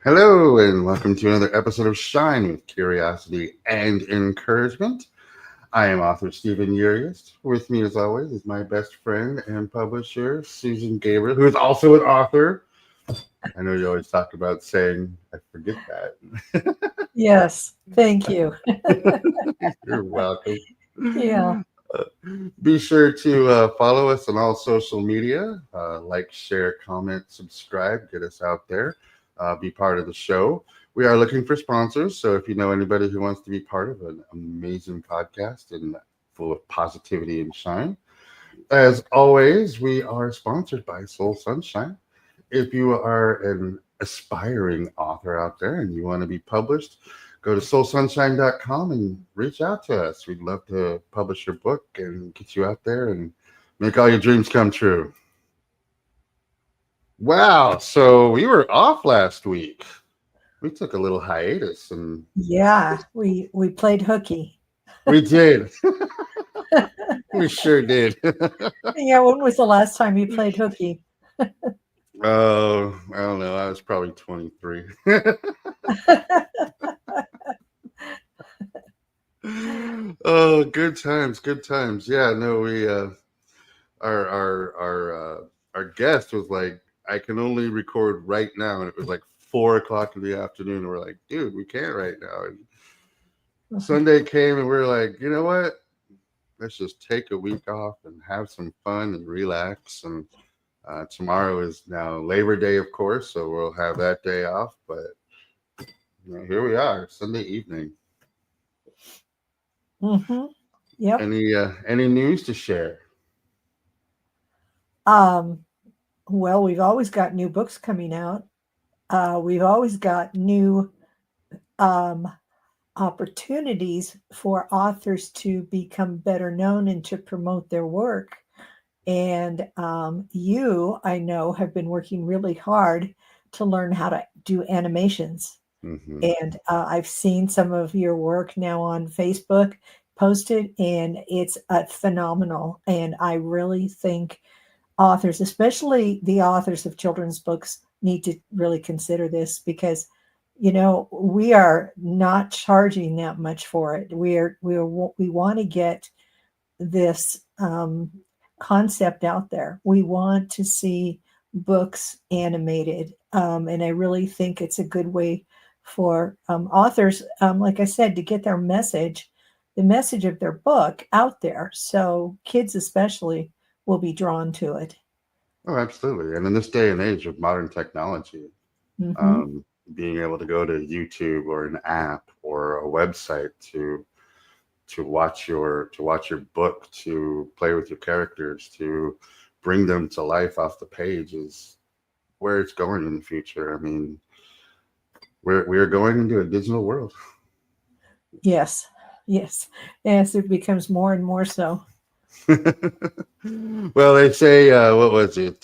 Hello, and welcome to another episode of Shine with Curiosity and Encouragement. I am author Stephen Urias. With me, as always, is my best friend and publisher, Susan Gabriel, who is also an author. I know you always talk about saying, I forget that. Yes, thank you. You're welcome. Yeah. Be sure to follow us on all social media. Like, share, comment, subscribe, get us out there. Be part of the show. We are looking for sponsors, so if you know anybody who wants to be part of an amazing podcast and full of positivity and shine, as always, we are sponsored by Soul Sunshine. If you are an aspiring author out there and you want to be published, go to soulsunshine.com and reach out to us. We'd love to publish your book and get you out there and make all your dreams come true. Wow, so we were off last week. We took a little hiatus and Yeah, we played hooky. we did. We sure did. Yeah, when was the last time you played hooky? Oh, I don't know. I was probably 23. Oh, good times, good times. Yeah, no, we our guest was like, I can only record right now, and it was like 4 o'clock in the afternoon. And we're like, dude, we can't right now. And Sunday came, and we are like, you know what? Let's just take a week off and have some fun and relax. And tomorrow is now Labor Day, of course, so we'll have that day off. But here we are, Sunday evening. Mm-hmm. Yep. Any news to share? Well, we've always got new books coming out. We've always got new opportunities for authors to become better known and to promote their work. And you, I know, have been working really hard to learn how to do animations. Mm-hmm. And I've seen some of your work now on Facebook posted, and it's phenomenal. And I really think authors, especially the authors of children's books, need to really consider this because, we are not charging that much for it. We want to get this concept out there. We want to see books animated, and I really think it's a good way for authors, like I said, to get the message of their book out there, so kids especially will be drawn to it. Oh, absolutely. And in this day and age of modern technology, Mm-hmm. being able to go to YouTube or an app or a website to watch your book, to play with your characters, to bring them to life off the page is where it's going in the future. I mean, we are going into a digital world. Yes, it becomes more and more so. Well, they say, what was it?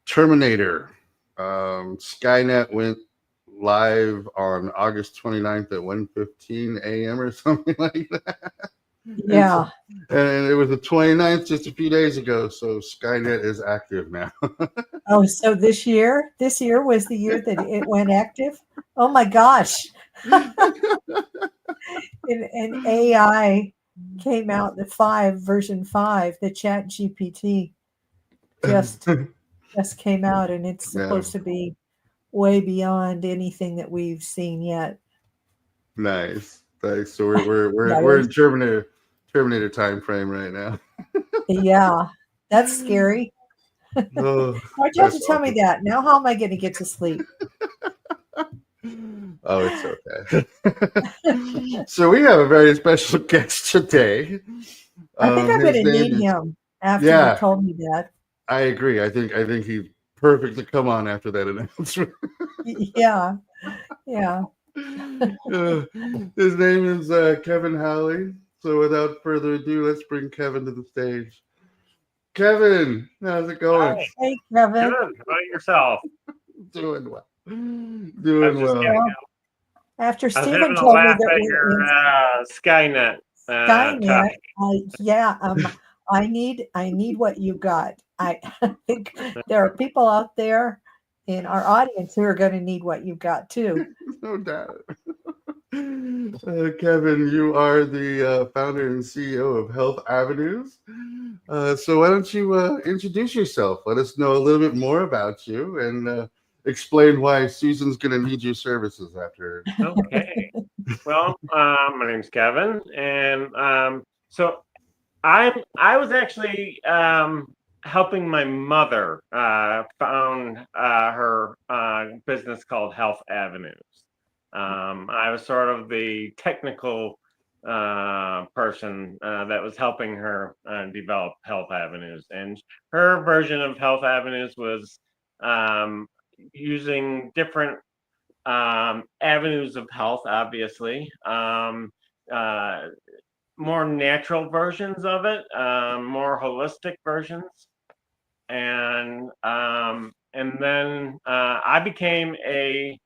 Terminator. Skynet went live on August 29th at 1:15 a.m. or something like that. Yeah. And it was the 29th just a few days ago, so Skynet is active now. Oh, so this year was the year that it went active? Oh my gosh. And AI came out, version 5, the Chat GPT just came out, and it's supposed to be way beyond anything that we've seen yet. Nice. So we're in Terminator time frame right now. Yeah, that's scary. Oh, Why'd you have to tell me that? Now how am I going to get to sleep? Oh, it's okay. So we have a very special guest today. I think I'm going to need him after you told me that. I agree. I think he's perfect to come on after that announcement. Yeah. His name is Kevin Howley. So without further ado, let's bring Kevin to the stage. Kevin, how's it going? Hi. Hey, Kevin. Good. How about yourself? Doing well. Doing well. After Stephen told me that your Skynet. I need what you got. I think there are people out there and our audience who are going to need what you've got too. No doubt. Kevin, you are the founder and CEO of Health Avenues. So why don't you introduce yourself? Let us know a little bit more about you and explain why Susan's going to need your services after. Okay. Well, my name's Kevin, and so I was actually helping my mother found her business called Health Avenues. I was sort of the technical person that was helping her develop Health Avenues, and her version of Health Avenues was using different avenues of health, obviously. More natural versions of it, more holistic versions, and then I became a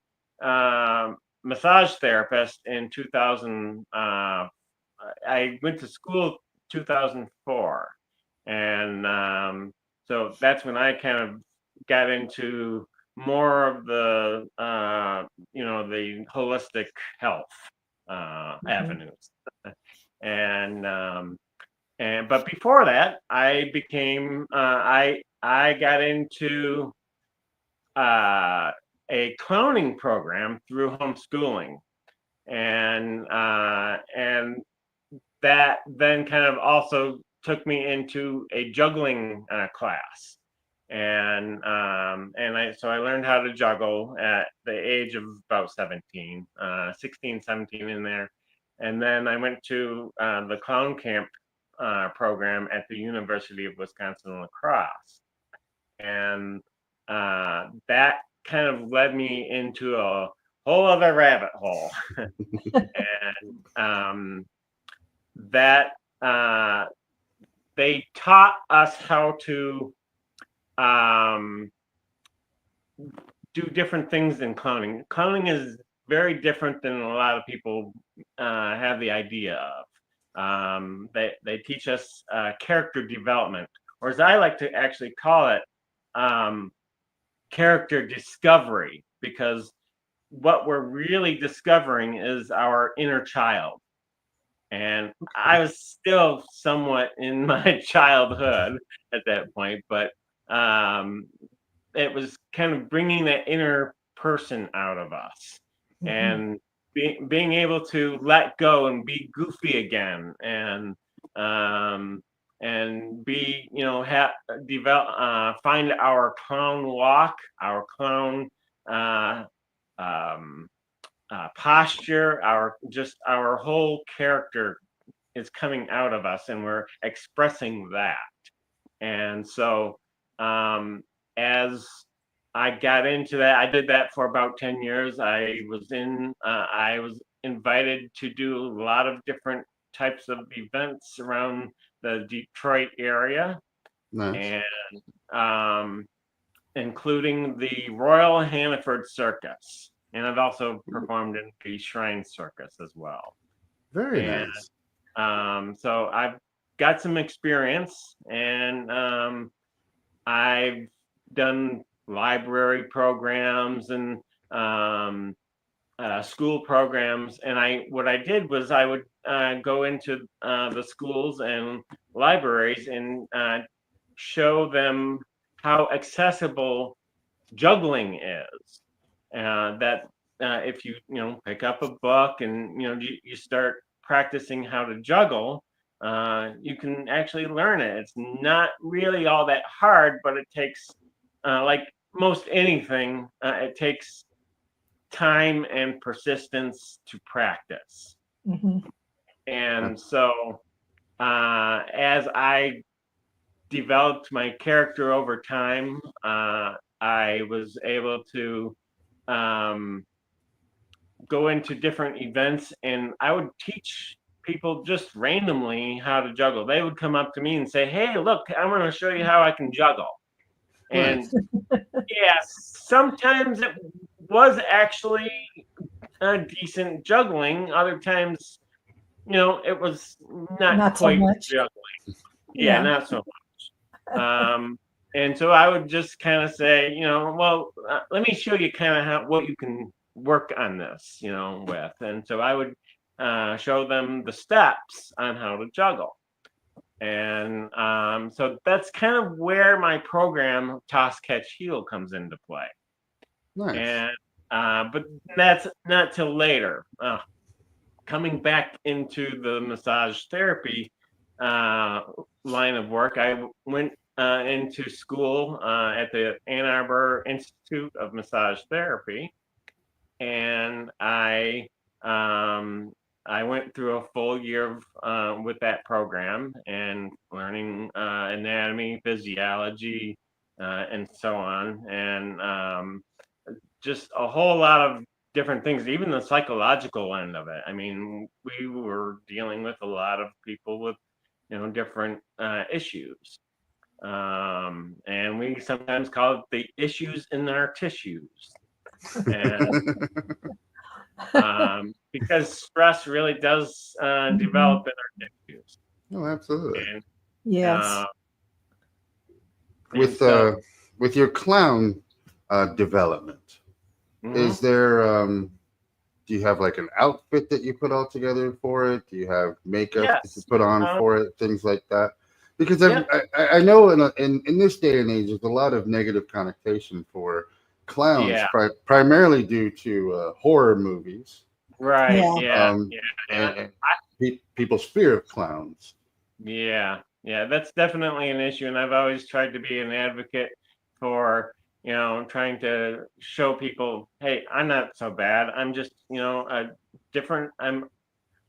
massage therapist in 2000. I went to school 2004, and so that's when I kind of got into more of the the holistic health avenues. And but before that, I became I got into a cloning program through homeschooling, and that then kind of also took me into a juggling class, and I learned how to juggle at the age of about 17, 16, 17 in there. And then I went to the clown camp program at the University of Wisconsin-La Crosse. And that kind of led me into a whole other rabbit hole. And that they taught us how to do different things in cloning. Cloning is very different than a lot of people have the idea of. They teach us character development, or as I like to actually call it, character discovery, because what we're really discovering is our inner child. And I was still somewhat in my childhood at that point, but it was kind of bringing that inner person out of us, and being able to let go and be goofy again, and be, develop, find our clown walk, our clown posture, our whole character is coming out of us, and we're expressing that. And so as I got into that, I did that for about 10 years. I was invited to do a lot of different types of events around the Detroit area. Nice. And including the Royal Hannaford Circus. And I've also performed in the Shrine Circus as well. Very nice. So I've got some experience, and I've done library programs and school programs. And what I did was I would go into the schools and libraries and show them how accessible juggling is. That if you pick up a book and you start practicing how to juggle, you can actually learn it. It's not really all that hard, but it takes, like most anything, it takes time and persistence to practice. And so as I developed my character over time, I was able to go into different events, and I would teach people just randomly how to juggle. They would come up to me and say, "Hey, look, I'm going to show you how I can juggle." And yeah, sometimes it was actually decent juggling. Other times, it was not quite so much juggling. Yeah, not so much. And so I would just kind of say, well, let me show you kind of what you can work on this, with. And so I would show them the steps on how to juggle. And so that's kind of where my program Toss, Catch, Heal comes into play. Nice. And but that's not till later. Coming back into the massage therapy line of work, I went into school at the Ann Arbor Institute of Massage Therapy, and I went through a full year with that program and learning anatomy, physiology, and so on, and just a whole lot of different things, even the psychological end of it. I mean, we were dealing with a lot of people with, different issues. And we sometimes call it the issues in our tissues. And because stress really does develop in our tissues. Oh, absolutely. And, Yes. With your clown development, is there do you have like an outfit that you put all together for it? Do you have makeup that you put on for it, things like that? Because I know in this day and age, there's a lot of negative connotation for clowns, primarily due to horror movies. Right. And people's fear of clowns. Yeah, that's definitely an issue, and I've always tried to be an advocate for, trying to show people, hey, I'm not so bad. I'm just, a different. I'm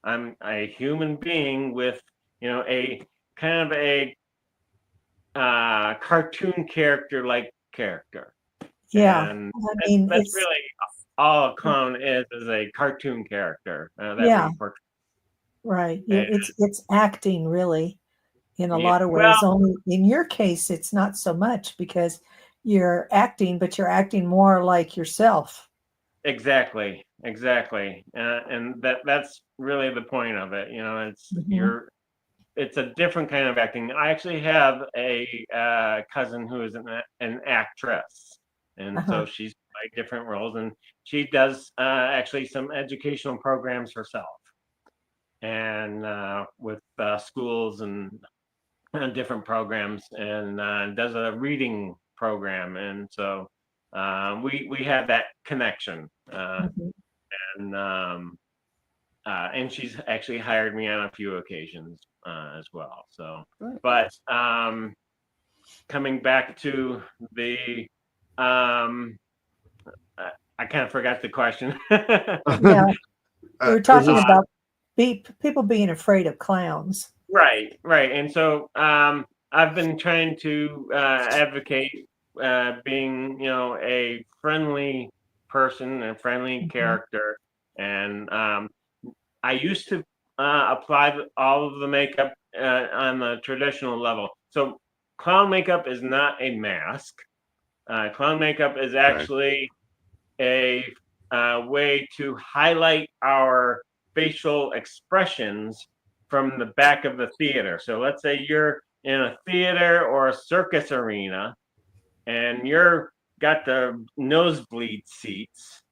a human being with, a kind of a cartoon character like character. Yeah, and I mean, that's really all a clown is a cartoon character. Right. It's acting really in a lot of ways. Well, Only in your case, it's not so much because you're acting, but you're acting more like yourself. Exactly. And that's really the point of it. It's it's a different kind of acting. I actually have a cousin who is an actress, and so she's played different roles, and she does actually some educational programs herself, and with schools and different programs, and does a reading program, and so we have that connection, and she's actually hired me on a few occasions as well. So, but coming back to the, I kind of forgot the question. Yeah, we were talking about people being afraid of clowns. Right. And so I've been trying to advocate being, a friendly person, a friendly character. And I used to apply all of the makeup on the traditional level. So clown makeup is not a mask. Clown makeup is actually a way to highlight our facial expressions from the back of the theater. So let's say you're in a theater or a circus arena and you're got the nosebleed seats.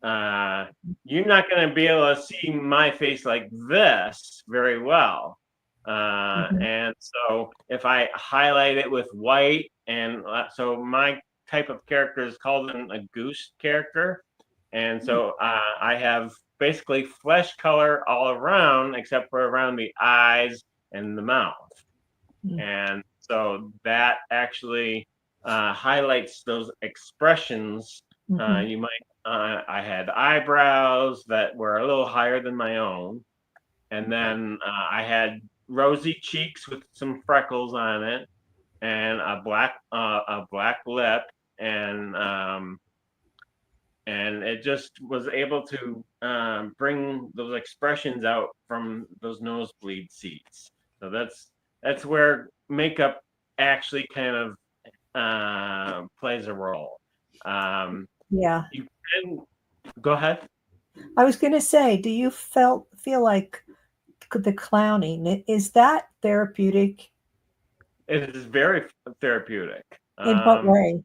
You're not going to be able to see my face like this very well. And so if I highlight it with white, and so my type of character is called a goose character. And so I have basically flesh color all around except for around the eyes and the mouth. And so that actually highlights those expressions. You might, I had eyebrows that were a little higher than my own. And then I had rosy cheeks with some freckles on it, and a black lip, and it just was able to bring those expressions out from those nosebleed seats. So that's where makeup actually kind of plays a role. Yeah. You can go ahead. I was going to say, do you feel like the clowning, is that therapeutic? It is very therapeutic. In what way?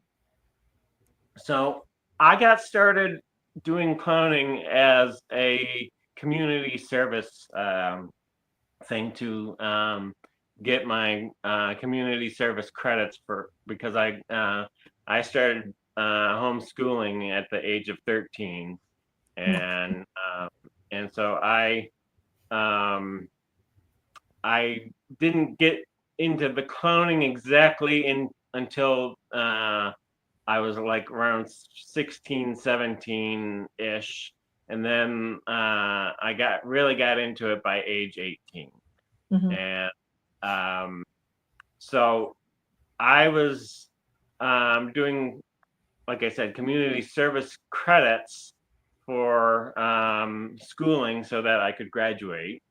So I got started doing cloning as a community service thing to get my community service credits because I started homeschooling at the age of 13, and so I didn't get into the cloning exactly until I was like around 16, 17 ish. And then I really got into it by age 18. Mm-hmm. And so I was doing, like I said, community service credits for schooling so that I could graduate.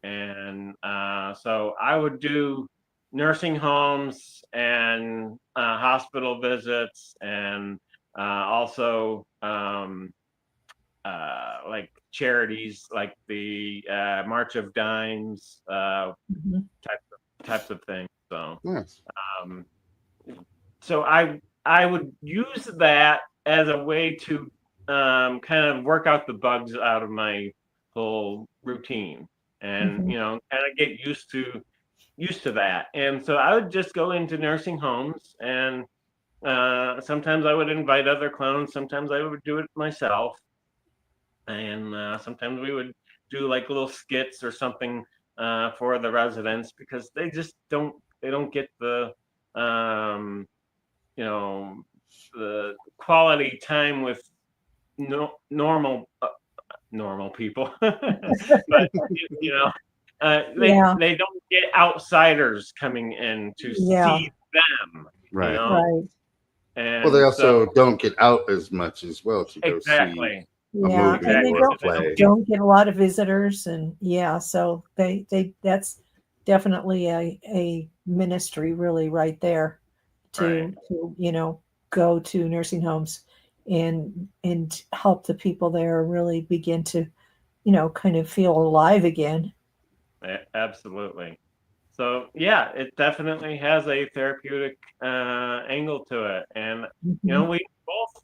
And so I would do nursing homes and hospital visits, and also like charities like the March of Dimes Mm-hmm. types of things. So Nice. so I would use that as a way to kind of work out the bugs out of my whole routine, and Mm-hmm. kind of get used to that. And so I would just go into nursing homes, and sometimes I would invite other clones, sometimes I would do it myself, and sometimes we would do like little skits or something for the residents, because they don't get um, the quality time with normal people. But Yeah. they don't get outsiders coming in to Yeah. see them, Right. Right. and Well, they so also don't get out as much as well to go see exactly. a Yeah, movie and they or a They play. don't get a lot of visitors, and yeah, so they that's definitely a ministry really right there Right. to go to nursing homes and help the people there really begin to kind of feel alive again. Absolutely. So yeah, it definitely has a therapeutic angle to it, and Mhm. we both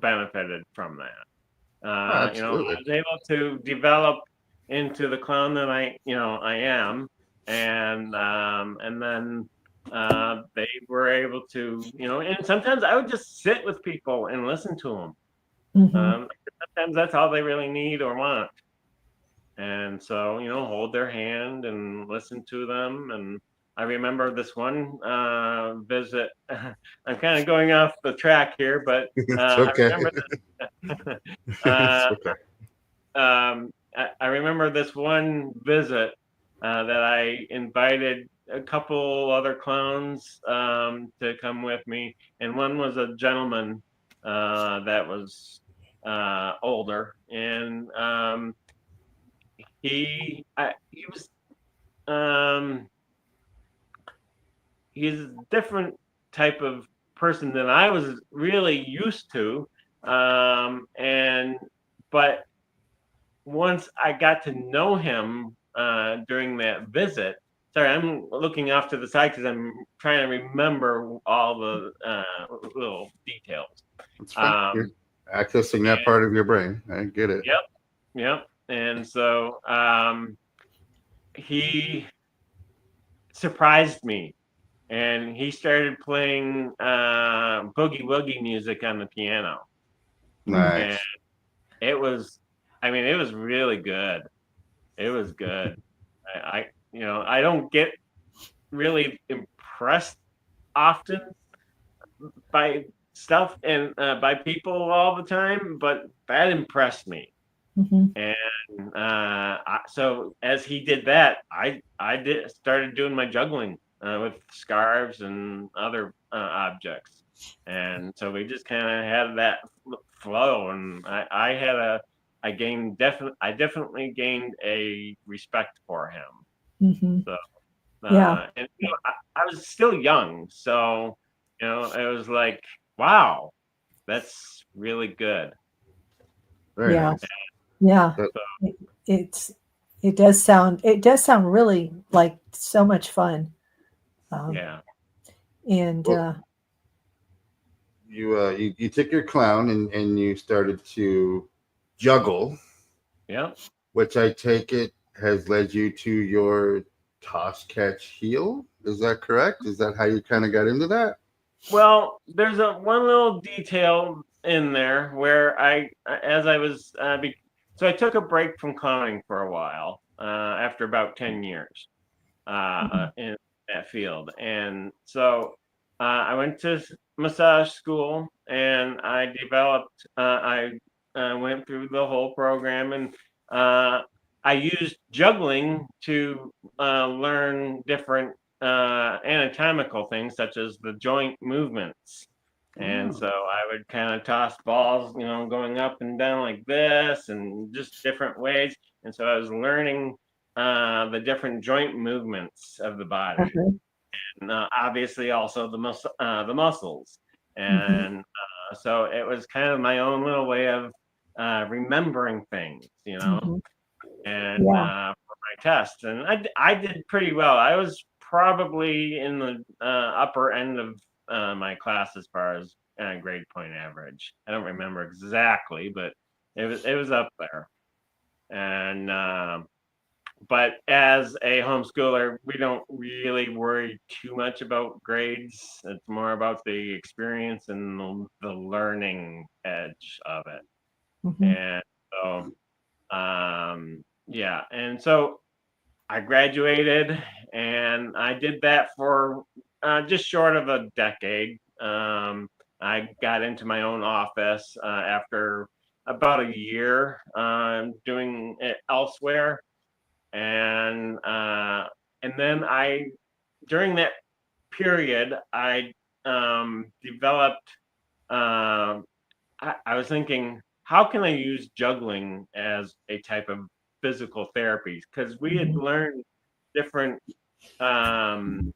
benefited from that. Oh, I absolutely. was able to develop into the clone that I am, and then they were able to, and sometimes I would just sit with people and listen to them. Mhm. Sometimes that's all they really need or want. And so, hold their hand and listen to them. And I remember this one visit. I'm kind of going off the track here, but It's I okay. remember this. It's uh, okay. I remember this one visit that I invited a couple other clowns to come with me, and one was a gentleman that was older, and he was he's a different type of person than I was really used to, and but once I got to know him during that visit. Sorry, I'm looking off to the side because I'm trying to remember all the little details. It's fine. You're Um, accessing that part of your brain. I get it. yep, yep. And so he surprised me, and he started playing boogie woogie music on the piano, and Nice. it was, it was really good. It was good. I don't get really impressed often by stuff and by people all the time, but that impressed me. Mhm. And so as he did that, I started doing my juggling with scarves and other objects, and so we just kind of had that flow, and I definitely gained a respect for him. Mhm. So Yeah. and I was still young, so it was like, wow, that's really good. Very Yeah. nice. Yeah. That, It, it's it does sound really like so much fun. Um, Yeah. And Well, you took your clown and you started to juggle, Yeah. which I take it has led you to your toss, catch, heel. Is that correct? Is that how you kind of got into that? Well, there's a one little detail in there where as I was, so I took a break from clowning for a while, after about 10 years, Mhm. in that field. And so, I went to massage school and I went through the whole program, and, uh, I used juggling to, learn different, anatomical things such as the joint movements. And Oh, so I would kind of toss balls, going up and down like this and just different ways. And so I was learning, the different joint movements of the body, Uh-huh. and obviously also the muscles. Mhm. And so it was kind of my own little way of, remembering things, Mhm. and Yeah. for my test. And I did pretty well. I was probably in the upper end of my class as far as grade point average. I don't remember exactly, but it was up there. And but as a homeschooler, we don't really worry too much about grades. It's more about the experience and the learning edge of it. Mhm. And so, yeah. And so I graduated and I did that for just short of a decade. I got into my own office after about a year doing it elsewhere. And then during that period, I developed. Um, I was thinking, how can I use juggling as a type of physical therapy? Because we had Mhm. learned different, um,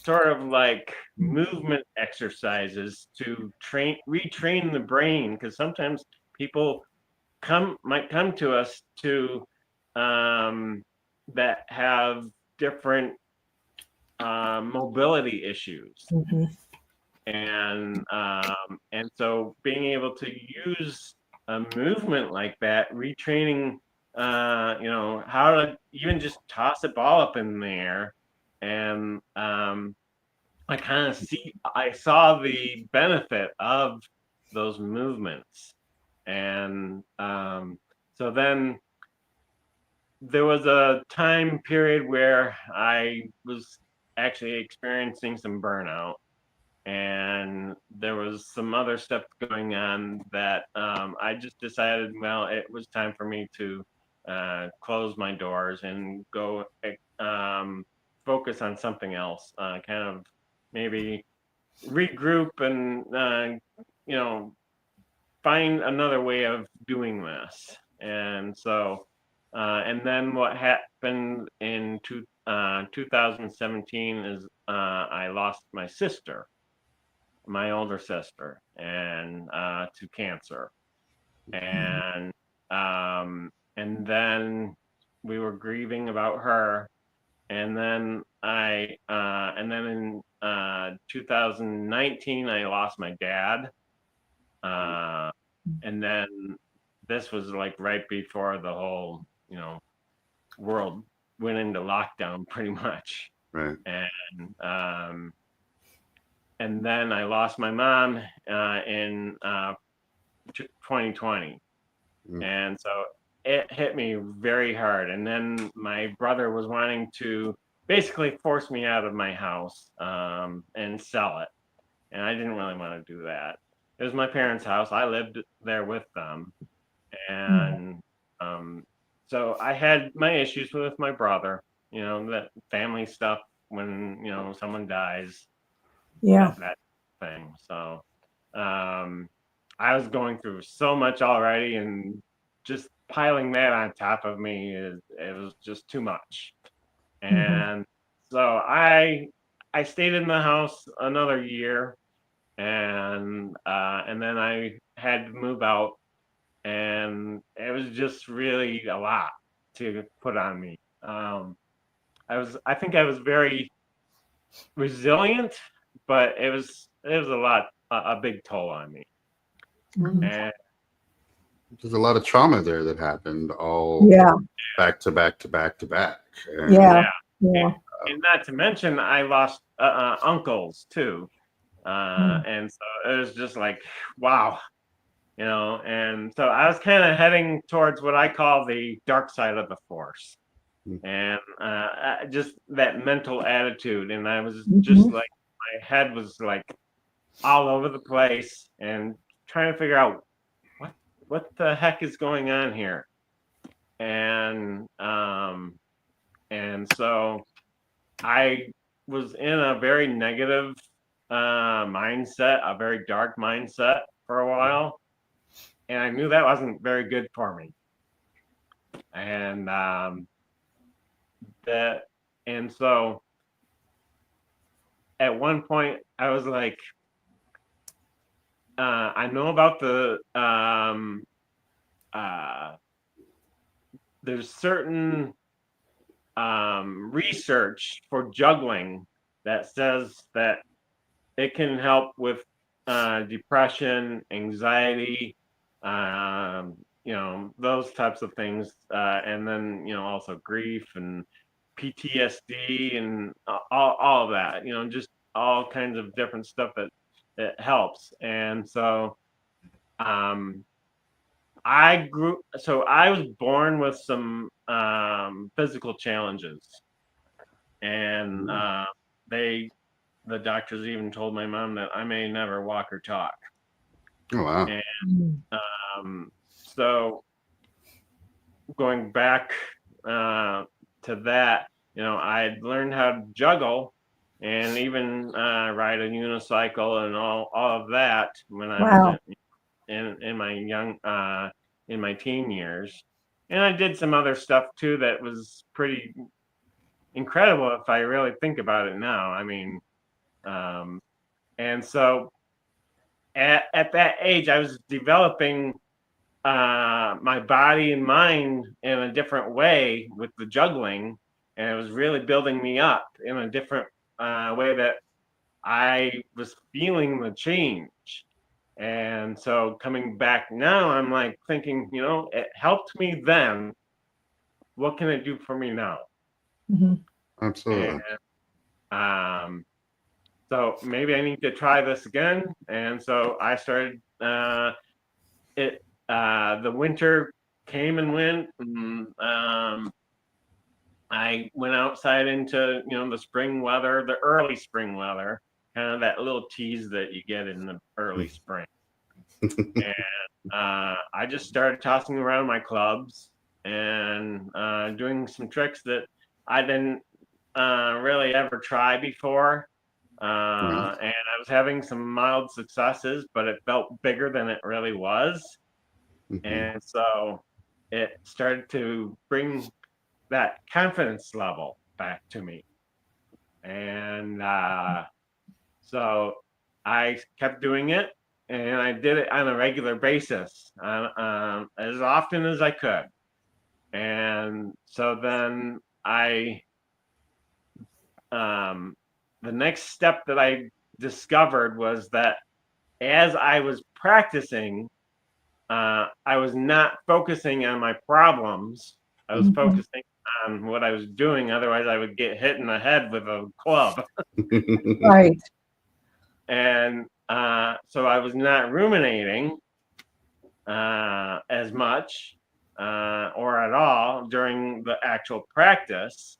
sort of like movement exercises to retrain the brain. Because sometimes people might come to us to, um, that have different mobility issues, Mhm. and so being able to use a movement like that, retraining, how to even just toss a ball up in the air, and I saw the benefit of those movements. And so then there was a time period where I was actually experiencing some burnout, and there was some other stuff going on that, I just decided, well, it was time for me to close my doors and go, focus on something else, kind of maybe regroup and, you know, find another way of doing this. And so, and then what happened in 2017 is I lost my sister, my older sister, and to cancer. Mhm. And then we were grieving about her. And then in 2019, I lost my dad. Uh, and then this was like right before the whole, world went into lockdown pretty much. right. And and then I lost my mom in 2020. Mm. And so it hit me very hard. And then my brother was wanting to basically force me out of my house, and sell it. And I didn't really want to do that. It was my parents' house. I lived there with them. Mhm. And um, so I had my issues with my brother, that family stuff when, someone dies, Yeah. that thing. So um, I was going through so much already, and just piling that on top of me, it was just too much. Mhm. And so I stayed in the house another year, and then I had to move out, and it was just really a lot to put on me. I think I was very resilient, but it was a big toll on me. Mhm. And There's a lot of trauma there that happened all Yeah. back to back to back to back. And, Yeah. yeah, Yeah. and not to mention I lost uncles too, and so it was just like, wow, and so I was kind of heading towards what I call the dark side of the force, and just that mental attitude, and I was just Mhm. like, my head was like all over the place and trying to figure out what the heck is going on here, and so I was in a very negative mindset, a very dark mindset for a while, and I knew that wasn't very good for me. And that, and so at one point I was like, I know about there's certain research for juggling that says that it can help with depression, anxiety, those types of things, and then also grief and PTSD and all of that. Just all kinds of different stuff that helps. And so I was born with some physical challenges, and the doctors even told my mom that I may never walk or talk. oh, wow. And so going back to that, I'd learned how to juggle and even ride a unicycle and all of that when I was in my teen years. And I did some other stuff too that was pretty incredible if I really think about it now. I mean, and so at that age, I was developing my body and mind in a different way with the juggling, and it was really building me up in a different way that I was feeling the change. And so coming back now, I'm like thinking, it helped me then. What can it do for me now? Mhm. Absolutely. And so maybe I need to try this again. And so I started the winter came and went, and I went outside into the spring weather, the early spring weather, kind of that little tease that you get in the early spring. And I just started tossing around my clubs and doing some tricks that I didn't really ever try before. And I was having some mild successes, but it felt bigger than it really was. And so it started to bring that confidence level back to me. And so I kept doing it, and I did it on a regular basis, as often as I could. And so then the next step that I discovered was that as I was practicing, I was not focusing on my problems. I was focusing on what I was doing. Otherwise, I would get hit in the head with a club. Right. And so I was not ruminating as much or at all during the actual practice.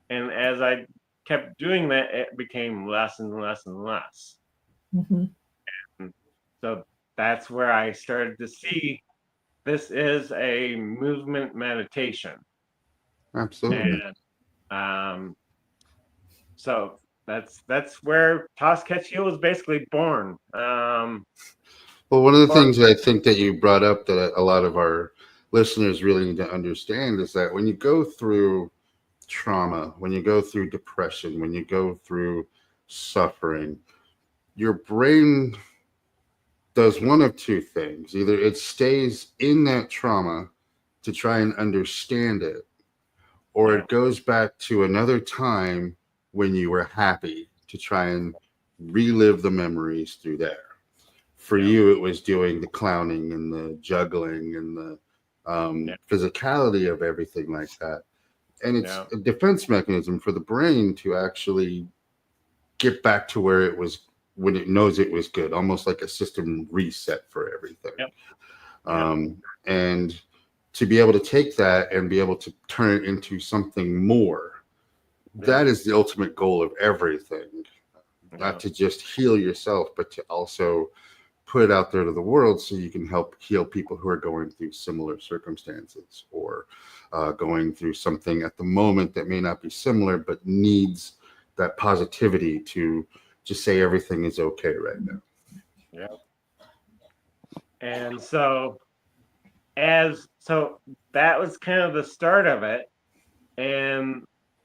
And as I kept doing that, it became less and less and less. Mhm. And so that's where I started to see this is a movement meditation. Absolutely. And so that's where Toss Catch Heal was basically born. Well, one of the things that I think that you brought up that a lot of our listeners really need to understand is that when you go through trauma, when you go through depression, when you go through suffering, your brain does one of two things. Either it stays in that trauma to try and understand it, or it goes back to another time when you were happy to try and relive the memories through there. For you, it was doing the clowning and the juggling and the physicality of everything like that. And it's a defense mechanism for the brain to actually get back to where it was when it knows it was good, almost like a system reset for everything. And to be able to take that and be able to turn it into something more, that is the ultimate goal of everything. Not to just heal yourself, but to also put it out there to the world so you can help heal people who are going through similar circumstances or going through something at the moment that may not be similar, but needs that positivity to just say everything is okay right now. Yeah. And so that was kind of the start of it. And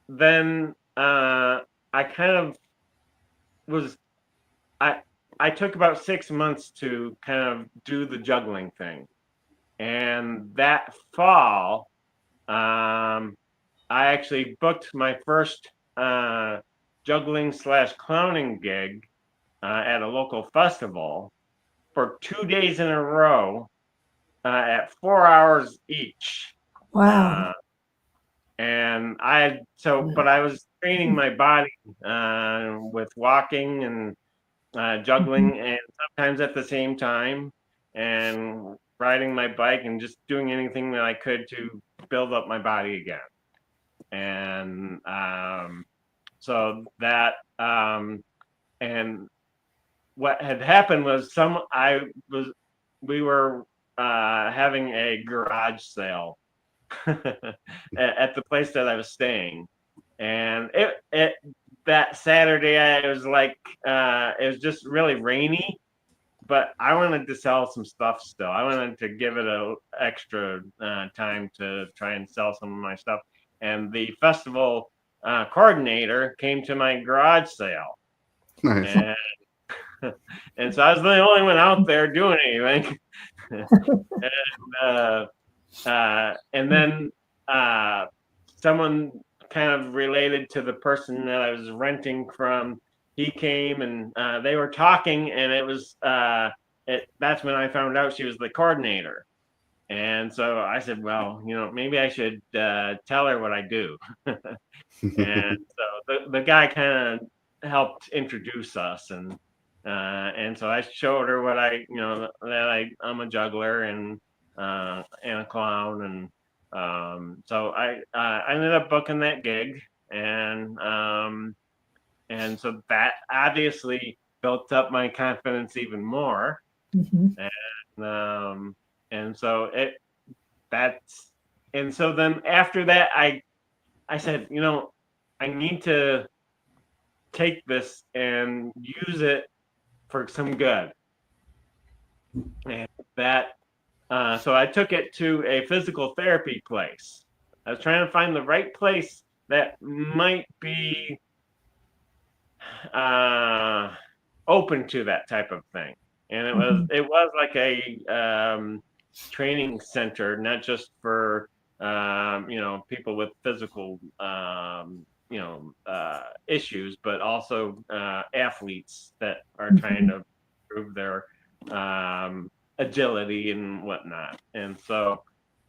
then I kind of was, I took about 6 months to kind of do the juggling thing. And that fall, I actually booked my first juggling / clowning gig at a local festival for 2 days in a row at 4 hours each. Wow. And but I was training my body with walking and juggling, and sometimes at the same time, and riding my bike and just doing anything that I could to build up my body again. And so that and what had happened was we were having a garage sale at the place that I was staying, and it that Saturday it was like it was just really rainy, but I wanted to sell some stuff still. I wanted to give it a extra time to try and sell some of my stuff, and the festival coordinator came to my garage sale. Nice. And so I was the only one out there doing anything. And then someone kind of related to the person that I was renting from, he came and they were talking, and it was that's when I found out she was the coordinator. And so I said, well, maybe I should tell her what I do. And so the guy kind of helped introduce us, and so I showed her what that I'm a juggler and a clown, and so I ended up booking that gig, and so that obviously built up my confidence even more. And so so then after that I said, I need to take this and use it for some good. And so I took it to a physical therapy place. I was trying to find the right place that might be open to that type of thing. And it was like a training center, not just for people with physical issues, but also athletes that are trying to improve their agility and whatnot. And so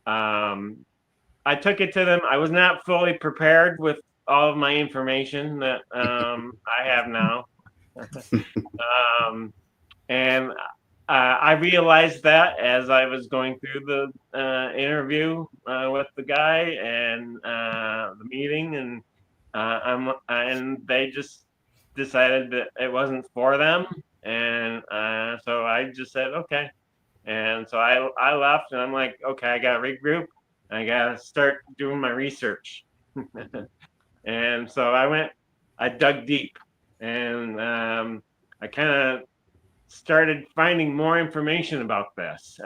I took it to them. I was not fully prepared with all of my information that I have now. And I realized that as I was going through the interview with the guy and the meeting, and they just decided that it wasn't for them, and so I just said okay, and so I left, and I'm like, okay, I gotta regroup, I gotta start doing my research, and so I dug deep, and I kind of started finding more information about this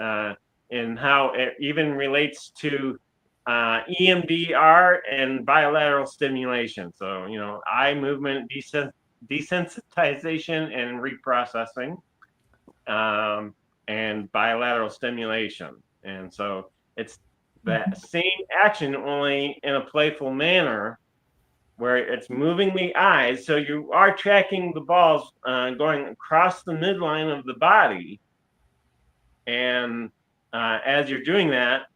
and how it even relates to EMDR and bilateral stimulation. So, eye movement desensitization and reprocessing, and bilateral stimulation. And so it's that same action, only in a playful manner, where it's moving the eyes. So you are tracking the balls going across the midline of the body. And as you're doing that,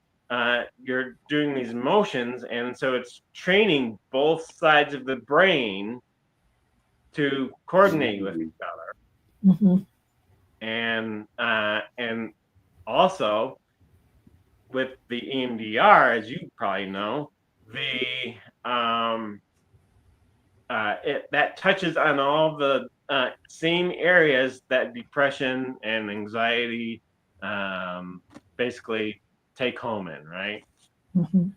you're doing these motions. And so it's training both sides of the brain to coordinate with each other. Mm-hmm. And also with the EMDR, as you probably know, that touches on all the same areas that depression and anxiety basically take home in, right? Mm-hmm.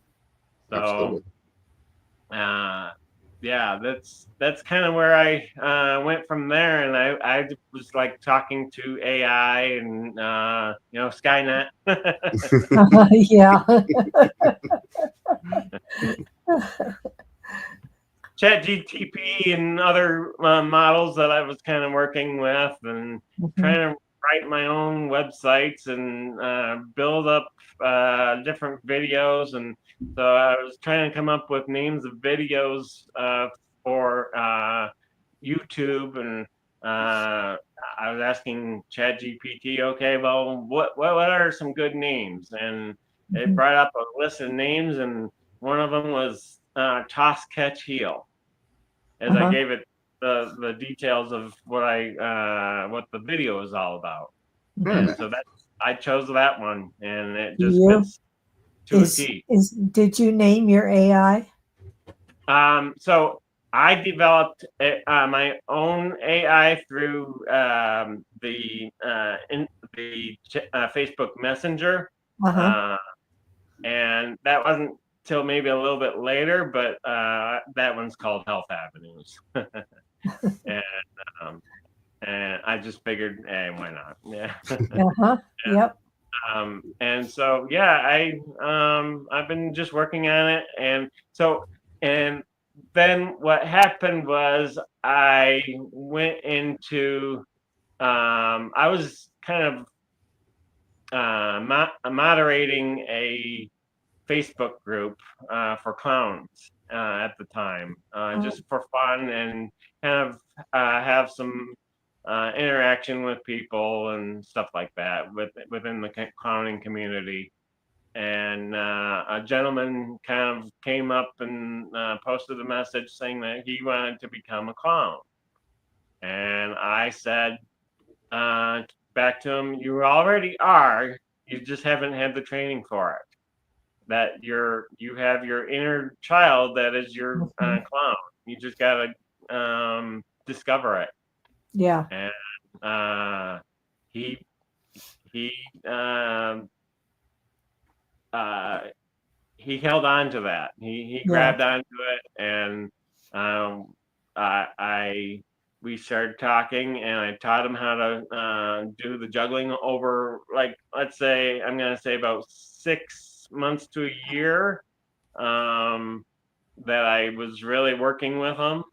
So, yeah, that's kind of where I went from there, and I was like talking to AI and Skynet. Yeah. ChatGPT and other models that I was kind of working with, and trying to write my own websites and build up different videos. And so I was trying to come up with names of videos for YouTube, and I was asking ChatGPT, okay, well, what are some good names? And it brought up a list of names, and one of them was Toss, Catch, Heel, as I gave it the details of what the video is all about. And so I chose that one, and it just fits to a T. Did you name your AI? So I developed my own AI through the Facebook Messenger, and that wasn't till maybe a little bit later, but that one's called Health Avenues. And I just figured, hey, why not? Yeah. Yep. And so, yeah, I've been just working on it. And then what happened was I went into, I was kind of moderating a Facebook group for clowns at the time, just for fun, and kind of have some interaction with people and stuff like that within the clowning community. And a gentleman kind of came up and posted a message saying that he wanted to become a clown. And I said back to him, you already are, you just haven't had the training for it. That you have your inner child that is your clown. You just gotta discover it. Yeah. And he held on to that. He grabbed onto it, and we started talking, and I taught him how to do the juggling over, like, let's say, I'm gonna say about 6 months to a year that I was really working with him,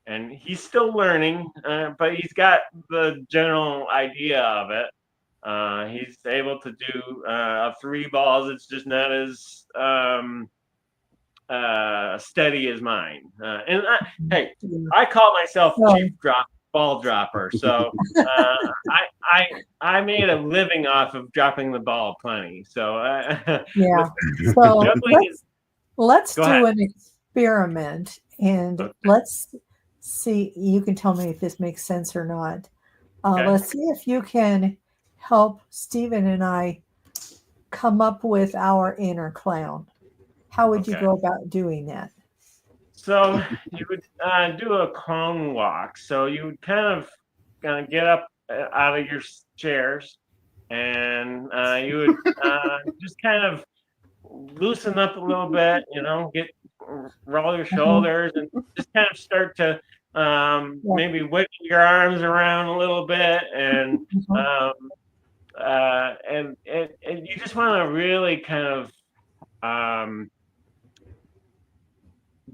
and he's still learning, but he's got the general idea of it. He's able to do 3 balls. It's just not as steady as mine. I call myself Chief Ball Dropper. So I made a living off of dropping the ball plenty. So yeah. So let's do an experiment, and let's see. You can tell me if this makes sense or not. Let's see if you can help Stephen and I come up with our inner clown. How would you go about doing that? So you would do a clown walk. So you would kind of get up out of your chairs, and you would just kind of loosen up a little bit, roll your shoulders, and just kind of start to maybe wiggle your arms around a little bit, and you just want to really kind of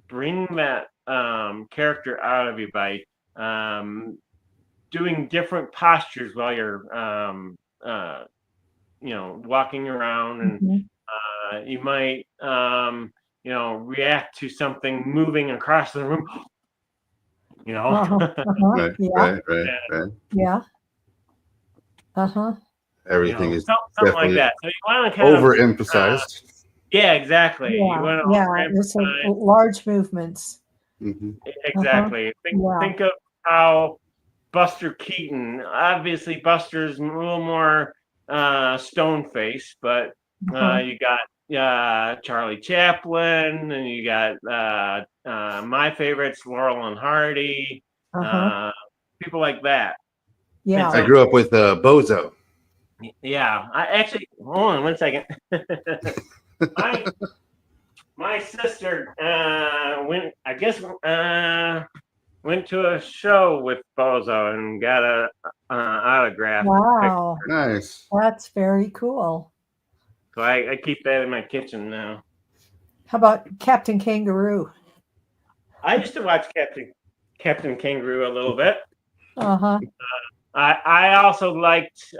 bring that character out of you by doing different postures while you're walking around, and you might react to something moving across the room. Right, Yeah. right. Yeah. Everything is something like definitely that. So you want to kind of overemphasized. yeah, exactly. You Yeah. want to Yeah. It's large movements. Mhm. exactly. Think of how Buster Keaton. Obviously, Buster's a little more stone faced, but you got Charlie Chaplin, and you got my favorites, Laurel and Hardy, people like that. Yeah. I grew up with Bozo. Yeah, I actually hold on one second. my sister went to a show with Bozo and got a autograph. Wow. Nice. That's very cool. So I keep that in my kitchen now. How about Captain Kangaroo? I used to watch Captain Kangaroo a little bit. I also liked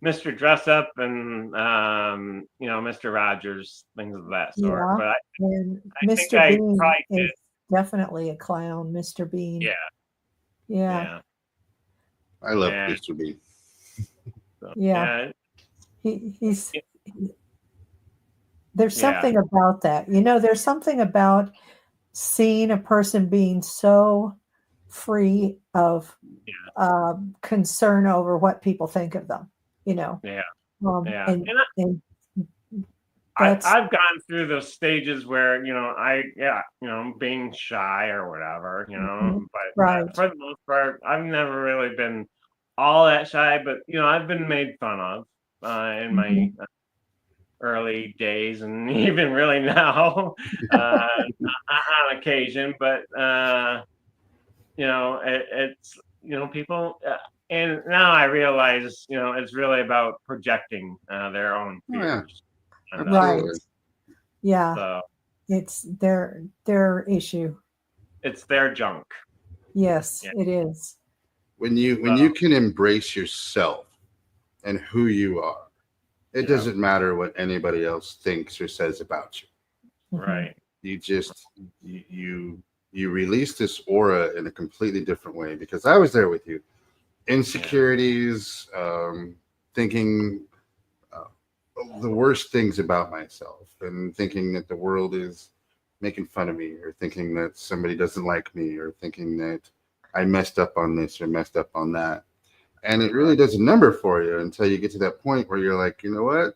Mr. Dress Up and Mr. Rogers, things of that sort. Yeah. But And I Mr. think I Bean probably is did. definitely a clown, Mr. Bean. Yeah. Yeah. I love Yeah. Mr. B. So, Yeah. He's there's something about that. There's something about seeing a person being so free of concern over what people think of them, Yeah. And I've gone through those stages where being shy or whatever, but for the most part, I've never really been all that shy. But I've been made fun of in my early days, and even really now on occasion. But it's people. And now I realize, it's really about projecting their own fears. Right. Yeah. So it's their issue. It's their junk. Yes, it is. When you can embrace yourself and who you are, it doesn't matter what anybody else thinks or says about you. Right. You just you release this aura in a completely different way, because I was there with you. Insecurities, thinking the worst things about myself, and thinking that the world is making fun of me, or thinking that somebody doesn't like me, or thinking that I messed up on this or messed up on that. And it really does a number for you until you get to that point where you're like, you know what?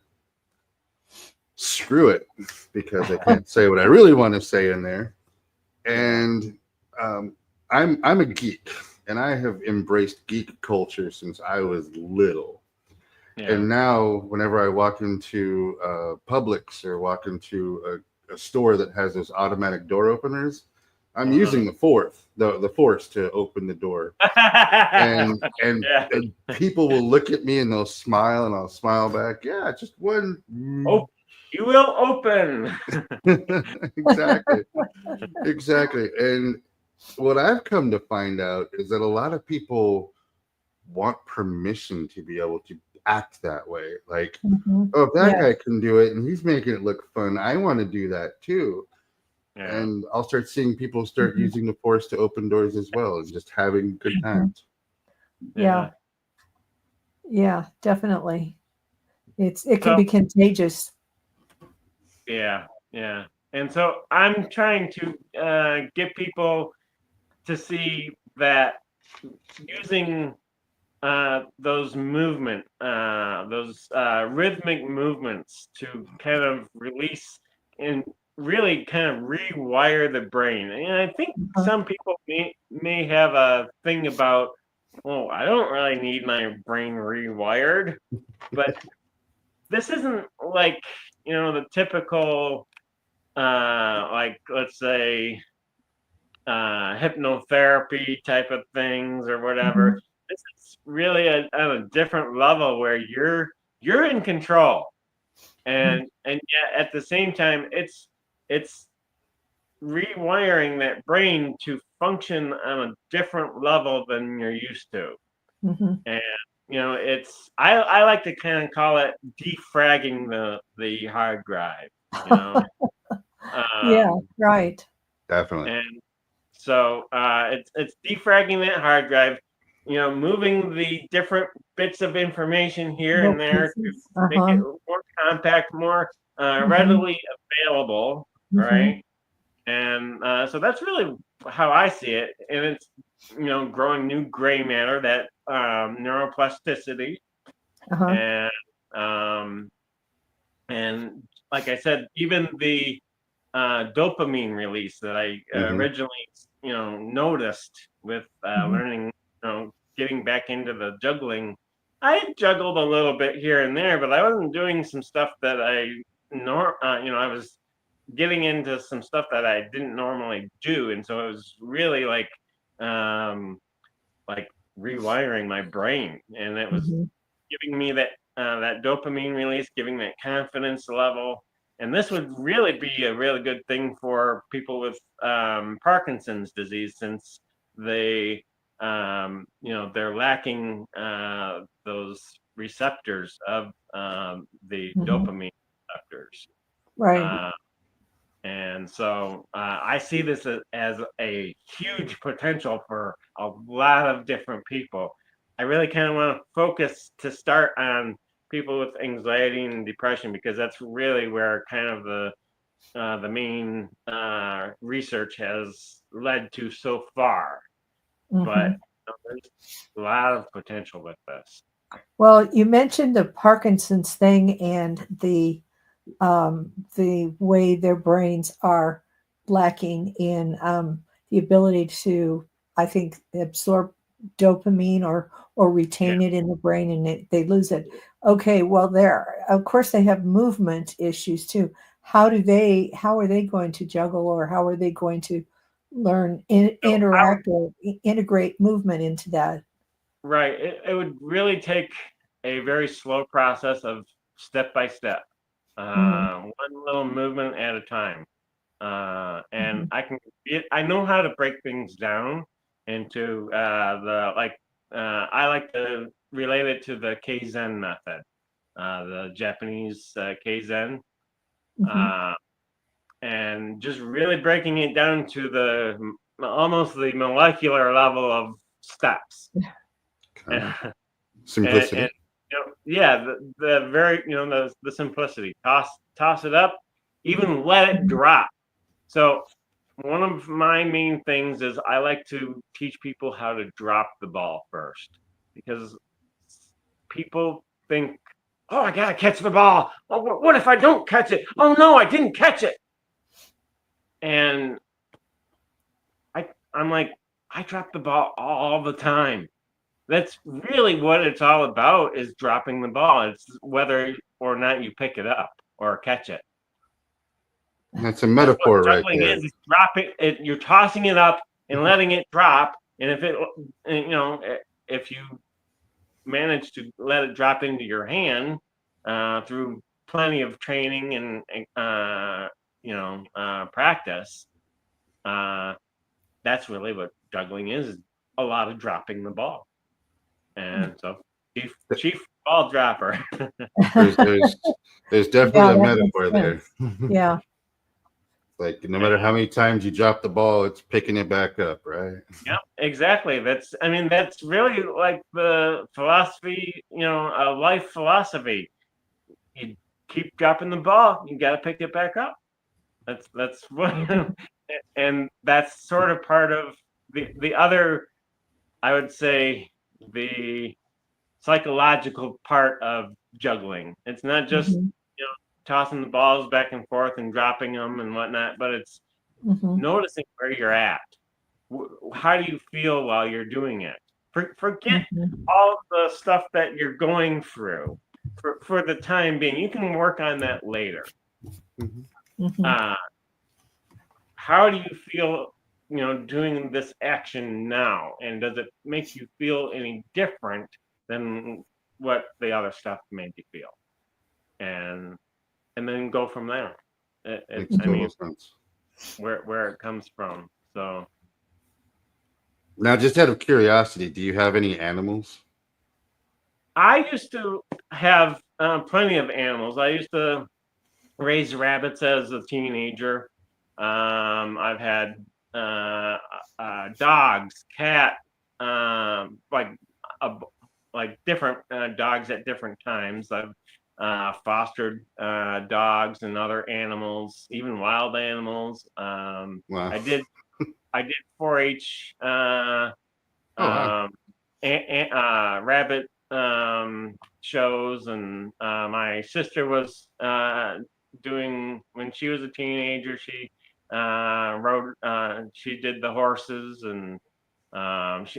Screw it, because I can't say what I really want to say in there. And I'm a geek, and I have embraced geek culture since I was little. And now, whenever I walk into Publix or walk into a store that has those automatic door openers, I'm using the force to open the door. and people will look at me and they'll smile, and I'll smile back. Yeah, just one. Oh, you will open. Exactly. And what I've come to find out is that a lot of people want permission to be able to act that way. Like, oh, if that guy can do it and he's making it look fun, I want to do that too. And I'll start seeing people start using the force to open doors as well, and just having good times. Yeah, definitely. It can be contagious. Yeah. And so I'm trying to get people to see that using those rhythmic movements to kind of release and really kind of rewire the brain. And I think some people may have a thing about, oh, I don't really need my brain rewired, but this isn't like, the typical, like, let's say, hypnotherapy type of things or whatever. This is really on a different level where you're in control, and yet at the same time it's rewiring that brain to function on a different level than you're used to. And it's I like to kind of call it defragging the hard drive. Yeah, right. Definitely. And so it's defragging that hard drive, moving the different bits of information here Little and there to pieces. make it Uh-huh. more compact, more Mhm. readily available, Mhm. right? And so that's really how I see it. And it's, growing new gray matter, that neuroplasticity. Uh-huh. And um, and like I said, even the dopamine release that I Hmm. originally, noticed with Mhm. learning, getting back into the juggling. I juggled a little bit here and there, but I wasn't doing some stuff that I was getting into some stuff that I didn't normally do, and so it was really um, like rewiring my brain, and it was Mhm. giving me that dopamine release, giving that confidence level. And this would really be a really good thing for people with Parkinson's disease, since they're lacking those receptors of the Mhm. dopamine receptors. Right. Uh, and so I see this as a huge potential for a lot of different people. I really kind of want to focus to start on people with anxiety and depression, because that's really where kind of the main research has led to so far. But Mhm. there's a lot of potential with this. Well, you mentioned the Parkinson's thing and the way their brains are lacking in the ability to, I think, absorb dopamine or Yeah, retain it in the brain, and they lose it. Okay, well, there, of course, they have movement issues too. How are they going to juggle, or how are they going to learn, so interact, or integrate movement into that? right. It would really take a very slow process of step by step, Mm-hmm. one little movement at a time. And Mm-hmm. I know how to break things down into I like to relate it to the Kaizen method, the Japanese Kaizen, Mm-hmm. uh, and just really breaking it down to almost the molecular level of steps. Okay. And Simplicity. yeah, the very, the simplicity, toss it up, even let it Mm-hmm. drop. So one of my main things is I like to teach people how to drop the ball first, because people think, oh, I gotta catch the ball, oh, what if I don't catch it, oh no, I didn't catch it. And I'm like, I drop the ball all the time. That's really what it's all about, is dropping the ball. It's whether or not you pick it up or catch it. That's a That's what metaphor right juggling there. is. Dropping it, you're tossing it up and letting it drop. And if you manage to let it drop into your hand through plenty of training and practice, uh, that's really what juggling is a lot of dropping the ball. And so, chief ball dropper. There's there's there's definitely Yeah, a that makes metaphor there. sense. Yeah. Like no matter how many times you drop the ball, it's picking it back up, right? Yep, exactly. That's really like the philosophy, a life philosophy. You keep dropping the ball, you got to pick it back up. That's what, Mhm. and that's sort of part of the other, I would say, the psychological part of juggling. It's not just, Mhm. tossing the balls back and forth and dropping them and whatnot, but it's Mhm. noticing where you're at. How do you feel while you're doing it? Forget Mhm. all the stuff that you're going through for the time being. You can work on that later. Mhm. Mhm. Uh, how do you feel, doing this action now? And does it make you feel any different than what the other stuff made you feel? And then go from there. Makes I mean, total sense. where it comes from. So Now, just out of curiosity, do you have any animals? I used to have plenty of animals. I used to raise rabbits as a teenager. I've had dogs, cat, like different dogs at different times. I've fostered dogs and other animals, even wild animals. Wow. I did 4-H Oh, wow. rabbit shows, and my sister was doing, when she was a teenager, she she did the horses, and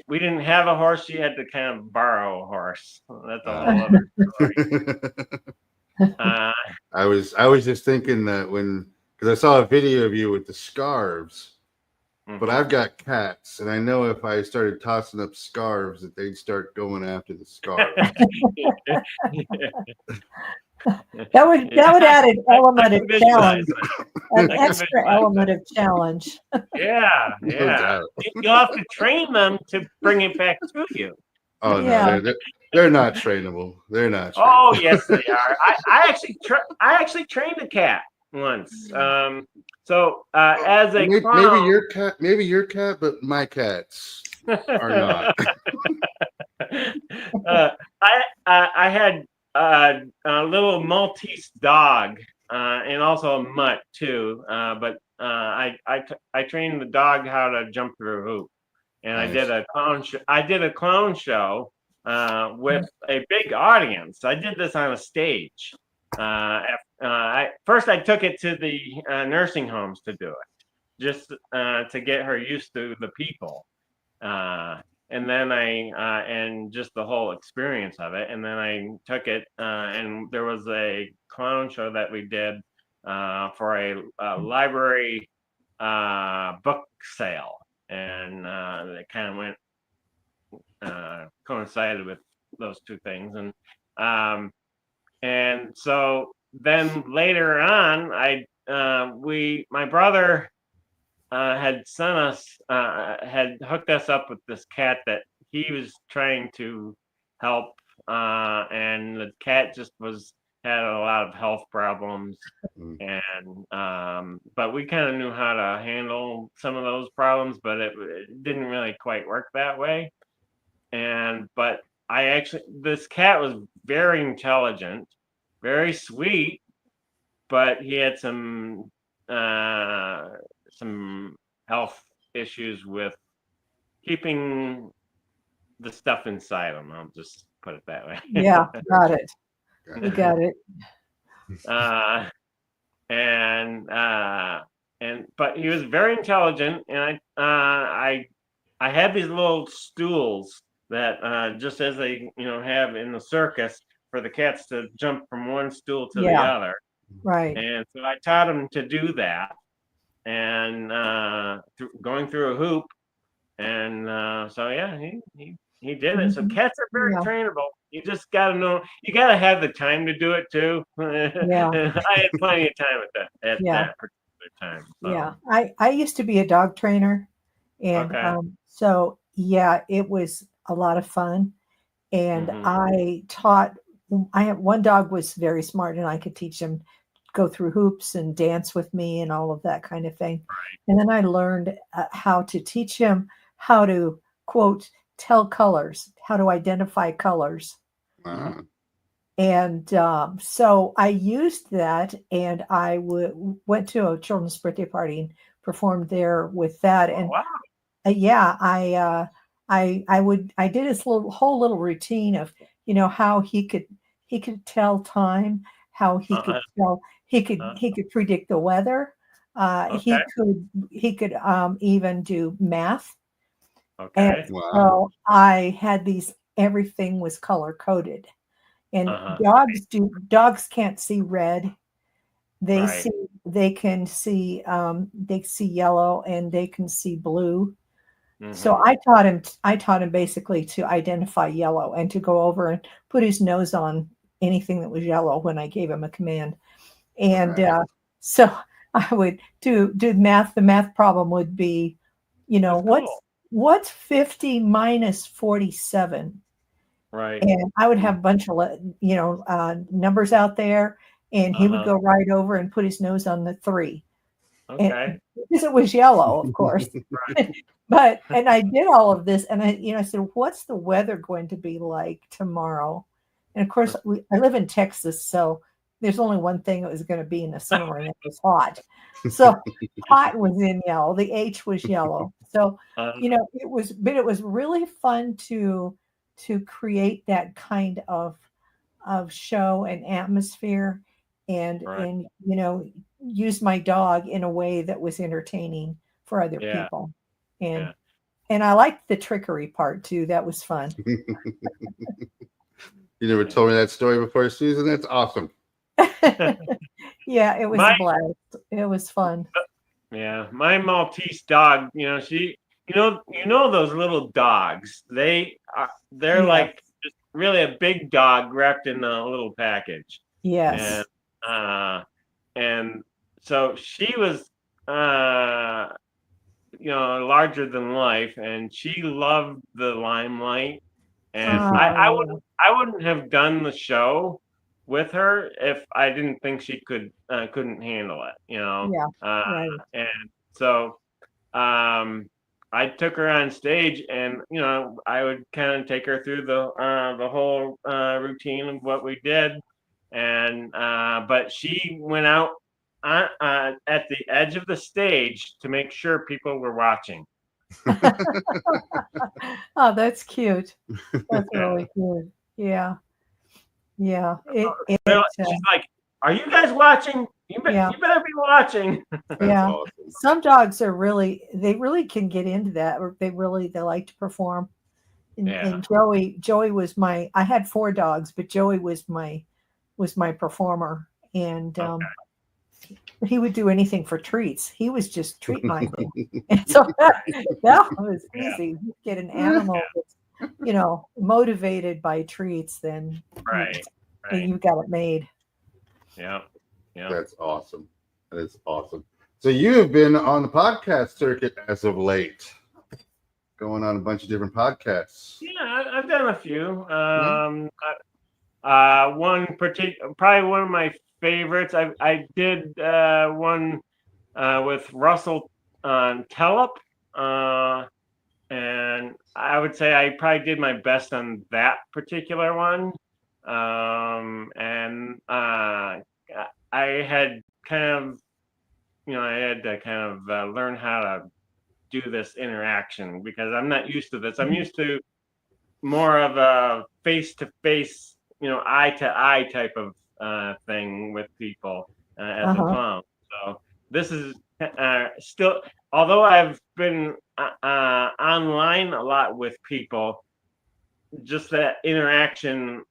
we didn't have a horse. She had to kind of borrow a horse. That's a whole other story. I was just thinking that because I saw a video of you with the scarves, but I've got cats, and I know if I started tossing up scarves, that they'd start going after the scarves. That would add an element of challenge, an I can extra visualize element of challenge. Yeah, No yeah. doubt. You'll have to train them to bring it back to you. Oh Yeah. no, they're not trainable. They're not. Oh, Trainable. yes, they are. I actually trained a cat once. So as a Maybe your cat, but my cats are not. I had a little Maltese dog and also a mutt too. But I trained the dog how to jump through a hoop, and Nice. I did a clown show. I did a clown show with a big audience. I did this on a stage. First I took it to the nursing homes to do it, just to get her used to the people. And then and just the whole experience of it. And then I took it, and there was a clown show that we did for a library book sale, and it kind of went coincided with those two things, and so then later on, my brother had sent us, had hooked us up with this cat that he was trying to help, and the cat just had a lot of health problems, and but we kind of knew how to handle some of those problems, but it didn't really quite work that way. But this cat was very intelligent, very sweet, but he had some health issues with keeping the stuff inside him. I'll just put it that way. Yeah, got it. We got it. But he was very intelligent, and I had these little stools that just as they have in the circus for the cats to jump from one stool to the other. Right. And so I taught him to do that, and going through a hoop, and so yeah, he did it. So cats are very trainable. You just got to know. You got to have the time to do it too. Yeah. I had plenty of time at that particular time. So. Yeah, I used to be a dog trainer, and so yeah, it was a lot of fun. And I had one dog was very smart, and I could teach him go through hoops and dance with me and all of that kind of thing. Right. And then I learned how to teach him how to, quote, tell colors, how to identify colors. Wow. And so I used that, and I went to a children's birthday party and performed there with that. And I did his whole little routine of, how he could tell time, how he could tell, he could predict the weather. He could even do math. Okay. And so I had everything was color coded. And dogs can't see red. They can see yellow, and they can see blue. So I taught him basically to identify yellow and to go over and put his nose on anything that was yellow when I gave him a command. And so I would do math. The math problem would be, what's 50 minus 47? Right. And I would have a bunch of, numbers out there, and he would go right over and put his nose on the 3. Okay. Because it was yellow, of course. But and I did all of this, and I said, "What's the weather going to be like tomorrow?" And of course, I live in Texas, so there's only one thing that was going to be in the summer, and it was hot. So hot was in yellow. The H was yellow. So but it was really fun to create that kind of show and atmosphere, and Right. use my dog in a way that was entertaining for other Yeah. people. And Yeah. and I liked the trickery part too. That was fun. You never told me that story before, Susan. That's awesome. Yeah, it was a My blast. It was fun. Yeah, my Maltese dog, those little dogs. They're Yeah. like just really a big dog wrapped in a little package. And Yes. uh and so she was larger than life, and she loved the limelight. And Oh, I wouldn't have done the show with her if I didn't think she couldn't handle it. yeah. Right. And so I took her on stage, and I would kind of take her through the whole routine of what we did, and but she went out at the edge of the stage to make sure people were watching. Oh, that's cute. That's Yeah. really cute. Yeah. Yeah. It She's like, "Are you guys watching? yeah. You better be watching." That's Yeah. awesome. Some dogs they really can get into that, or they like to perform. Yeah. And Joey was I had 4 dogs, but Joey was my performer. And Okay. he would do anything for treats. He was just treat minded. And so that was Yeah. easy. You get an animal that's, motivated by treats, then Right. you got it made. Yeah. Yeah. That's awesome. That is awesome. So you have been on the podcast circuit as of late, going on a bunch of different podcasts. Yeah, I've done a few. Yeah. Probably one of my favorites. I did one with Russell Tellep, and I would say I probably did my best on that particular one. And I had kind of, I had to kind of learn how to do this interaction, because I'm not used to this. I'm used to more of a face-to-face, eye-to-eye type of thing with people as a Uh-huh. clown. So this is still, although I've been online a lot with people, just that interaction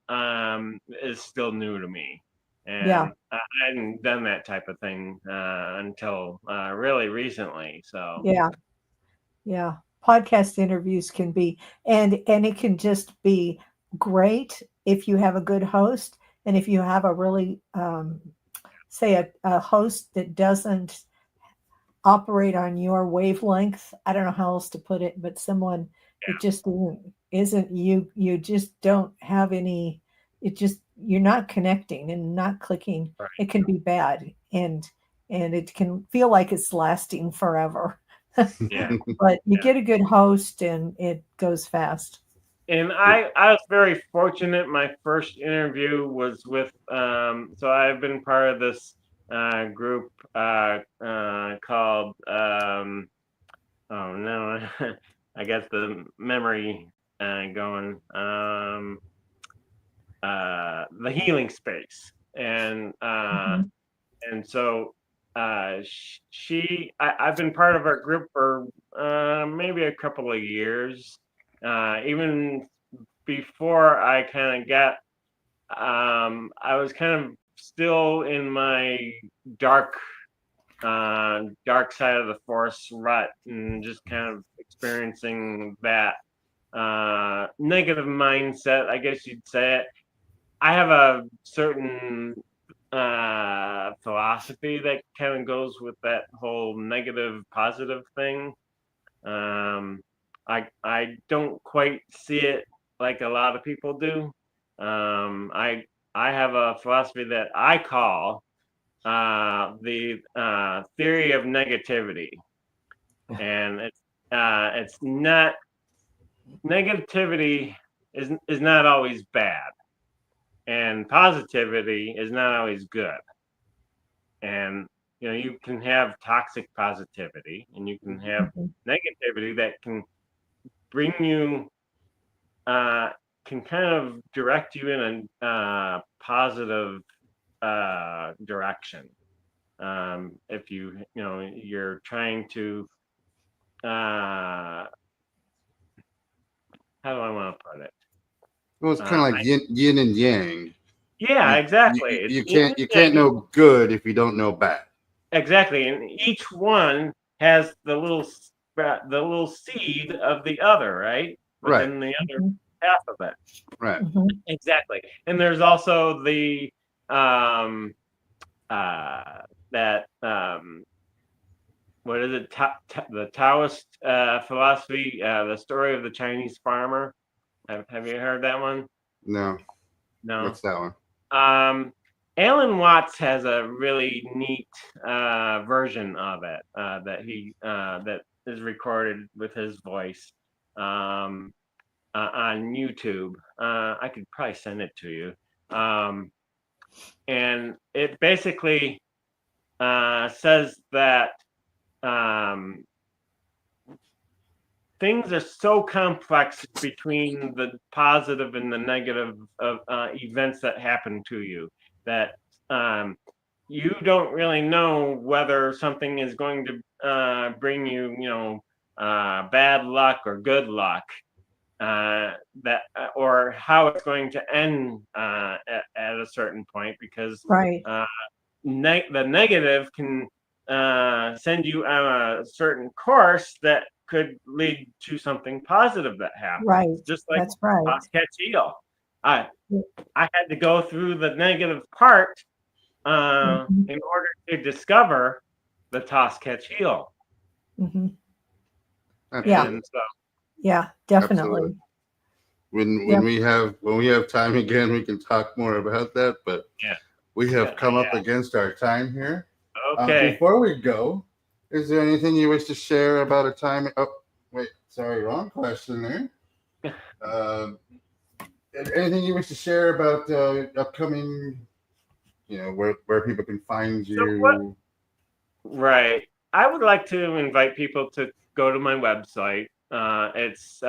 is still new to me. And Yeah. I hadn't done that type of thing until really recently. So Yeah. Yeah. Podcast interviews can be, and it can just be great if you have a good host, and if you have a really say a host that doesn't operate on your wavelength. I don't know how else to put it, but someone that just isn't you just don't have any, it just, you're not connecting and not clicking. right. It can be bad, and it can feel like it's lasting forever. Yeah. But you Yeah. get a good host and it goes fast. And I was very fortunate. My first interview was with, so I've been part of this group called, oh no, I guess the memory going, the healing space. And Mhm. and so I've been part of our group for maybe a couple of years, even before I kind of got, I was kind of still in my dark dark side of the forest rut, and just kind of experiencing that negative mindset, I guess you'd say it. I have a certain philosophy that kind of goes with that whole negative positive thing. Um, I don't quite see it like a lot of people do. I have a philosophy that I call the theory of negativity, and it's not negativity is not always bad, and positivity is not always good. And you can have toxic positivity, and you can have negativity that can bring you can kind of direct you in a positive direction. If you're trying to how do I want to put it? Well, it's kind of like yin and yang. Yeah, exactly. You can't know good if you don't know bad. Exactly, and each one has the little seed of the other, right? Within the other half of it. Right. Exactly. And there's also the that what is it? The Taoist philosophy, the story of the Chinese farmer. Have you heard that one? No. No. What's that one? Alan Watts has a really neat version of it that is recorded with his voice on YouTube. I could probably send it to you. And it basically says that things are so complex between the positive and the negative of events that happen to you that you don't really know whether something is going to bring you, bad luck or good luck, or how it's going to end at a certain point, because the negative can send you on a certain course that could lead to something positive that happens. Right. Just like That's right. toss catch eel. I had to go through the negative part in order to discover the toss catch eel. Yeah. And so, yeah, definitely. Absolutely. When we have time again, we can talk more about that. But we have come up against our time here. Okay. Before we go, is there anything you wish to share about a time? Oh, wait, sorry, wrong question there. Anything you wish to share about upcoming, where people can find you? Right. I would like to invite people to go to my website. It's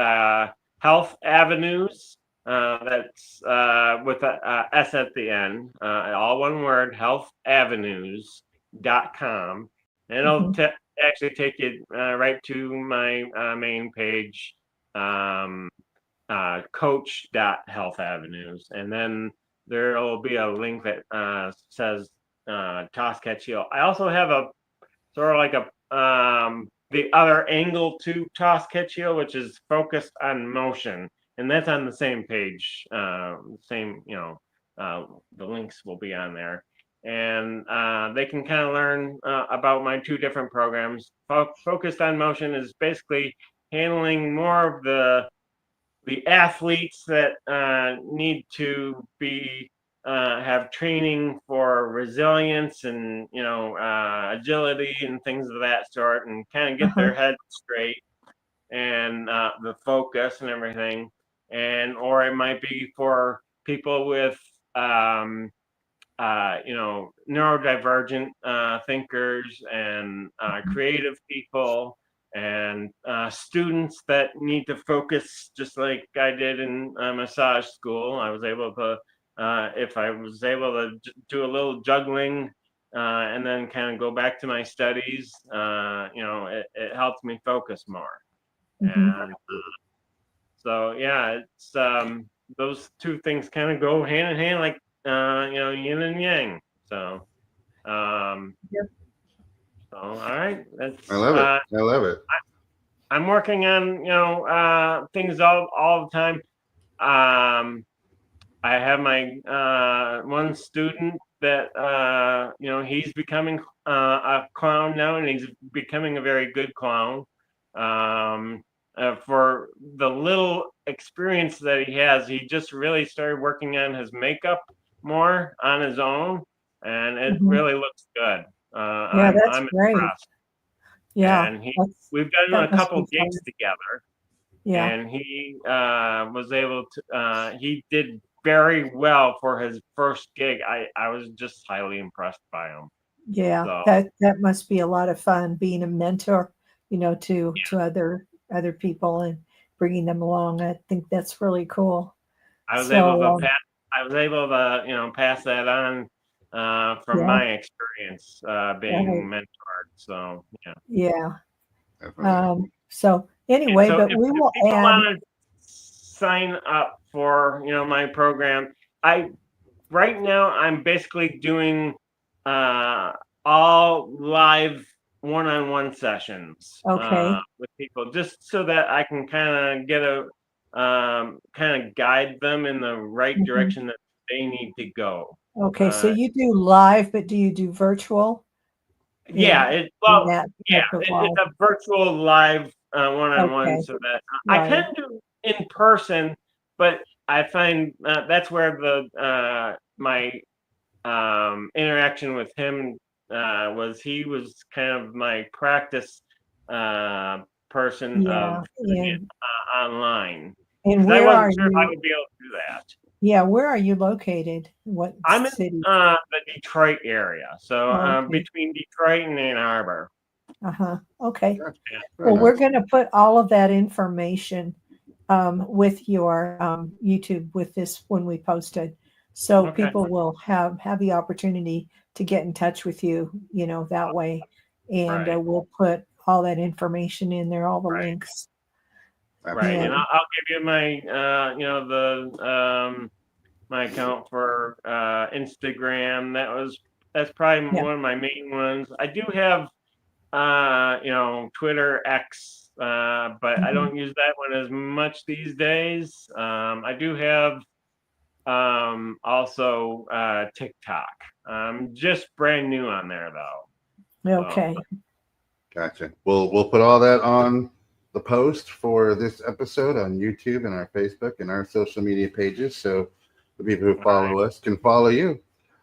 Health Avenues. That's with a S at the end. All one word, healthavenues.com. And it'll actually take you right to my main page, coach.healthavenues. And then there will be a link that says toss catch heel. I also have a sort of like the other angle to toss catch heel, which is focused on motion, and that's on the same page. The links will be on there, and they can kind of learn about my two different programs. Focused on motion is basically handling more of the athletes that need to be have training for resilience and agility and things of that sort, and kind of get their head straight and the focus and everything. And or it might be for people with neurodivergent thinkers and creative people and students that need to focus, just like I did in massage school. I was able to, if I was able to do a little juggling and then kind of go back to my studies, it helped me focus more. And so, it's those two things kind of go hand in hand, like yin and yang. So, so all right, that's. I love it. I love it. I'm working on things all the time. I have my one student that he's becoming a clown now, and he's becoming a very good clown. For the little experience that he has, he just really started working on his makeup more on his own. and it Mhm. really looks good. Yeah, that's I'm great. impressed. Yeah, And we've done that a must couple be gigs fun. together, Yeah, and he was able to. He did very well for his first gig. I was just highly impressed by him. yeah, So that must be a lot of fun being a mentor, to other people and bringing them along. I think that's really cool. I was able So, to pass that on from yeah, my experience right, being mentored. So yeah. yeah. Definitely. So And anyway, so but we if will people add. want to sign up for my program, I right now I'm basically doing uh, all live one-on-one sessions Okay, with people, just so that I can kind of get a kind of guide them in the right mhm. direction that they need to go. Okay, so Uh, you do live, but do you do virtual yeah, in in well, that yeah, type of it's live? a virtual live one-on-one, Okay, so that I can right. do in person, but I find that's where the my interaction with him he was kind of my practice person of Yeah, doing it online, and because I where wasn't are sure if I you? would be able to do that. Yeah, where are you located? What I'm in city? the Detroit area, so Okay. between Detroit and Ann Arbor. Uh-huh. Okay. Yeah, Yeah. very Well, we're nice. going to put all of that information with your YouTube with this when we post it, so Okay. people will have the opportunity to get in touch with you, that way, and Right. we'll put all that information in there, all the Right. links. Right. And Absolutely. And I'll give you my my account for Instagram. That's probably yeah, one of my main ones. I do have Twitter X, but I mhm. don't use that one as much these days. I do have also TikTok. Just brand new on there though. So Okay. Gotcha. We'll put all that on the post for this episode on YouTube and our Facebook and our social media pages, so the people who all right. follow us can follow you.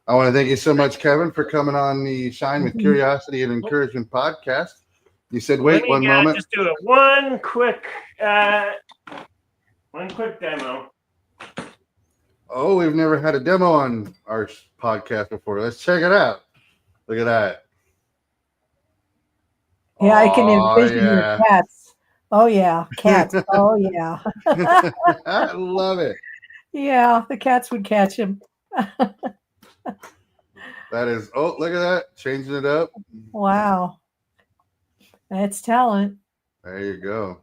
I want to thank you so much, Kevin, for coming on the Shine with Mhm. Curiosity and Well, Encouragement podcast. You said, let wait me one moment. just do it one quick demo. Oh, we've never had a demo on our podcast before. Let's check it out. Look at that. Yeah, I can Oh, envision your yeah. cats. Oh yeah, cats. Oh yeah. I love it. Yeah, the cats would catch him. That is, oh, look at that. Changing it up. Wow, that's talent. There you go.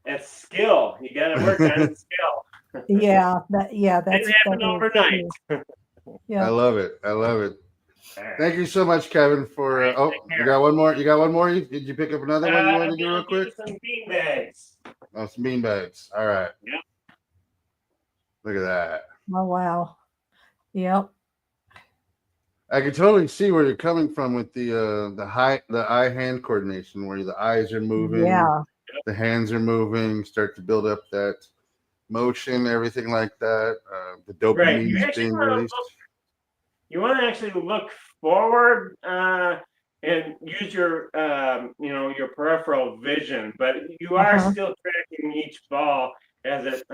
It's skill. You got to work on skill. Yeah, Didn't that happen is overnight. true. I Yeah. love it. I love it. All right. Thank you so much, Kevin, All for. right. Oh, Take you care. got one more? You got one more? Did you pick up another one you I'm wanted to do real gonna quick? do some bean bags. Oh, some bean bags. All right. Yep. Look at that. Oh wow. Yep. I can totally see where you're coming from with the eye hand coordination, where the eyes are moving, Yeah. the hands are moving, start to build up that motion, everything like that. The Right. dopamine is being released. You want to actually look forward and use your your peripheral vision, but you are Uh-huh. still tracking each ball as it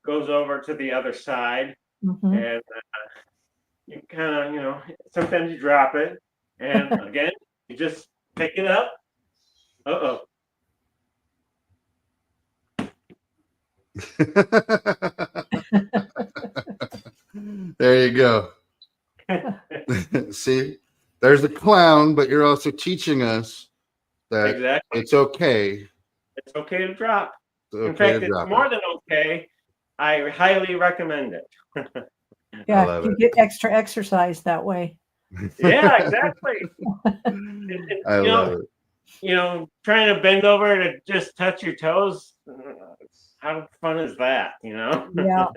goes over to the other side, Hmm. and you kind of sometimes you drop it, and again you just pick it up. Uh-oh. There you go. See, there's the clown, but you're also teaching us that Exactly. it's okay. It's okay to drop. It's In okay fact, to it's drop more it. than okay. I highly recommend it. I Yeah, love you it. get extra exercise that way. Yeah, exactly. And, I love it. trying to bend over to just touch your toes. How fun is that? Yeah.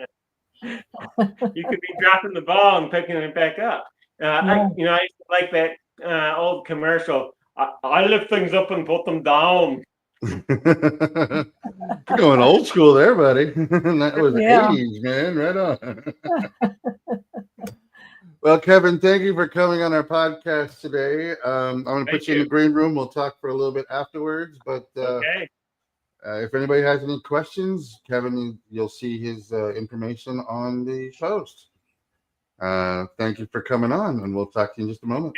You could be dropping the ball and picking it back up. Yeah. I used to like that old commercial. I lift things up and put them down. You're going old school there, buddy. That was Yeah. 80s, man. Right on. Well, Kevin, thank you for coming on our podcast today. I'm going to put you in the green room. We'll talk for a little bit afterwards. But Okay. if anybody has any questions, Kevin, you'll see his information on the post. Thank you for coming on, and we'll talk to you in just a moment.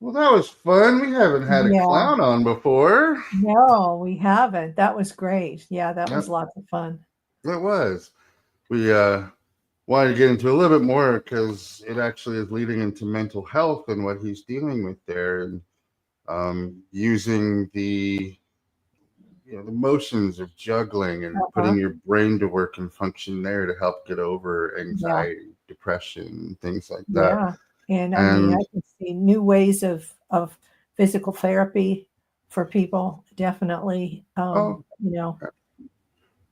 Well, that was fun. We haven't had a clown on before. No, we haven't. That was great. Yeah, that was lots of fun. It was. We wanted to get into a little bit more because it actually is leading into mental health and what he's dealing with there, and using the motions of juggling and putting your brain to work and function there to help get over anxiety, depression, things like that. Yeah. And I mean, I can see new ways of physical therapy for people. Definitely,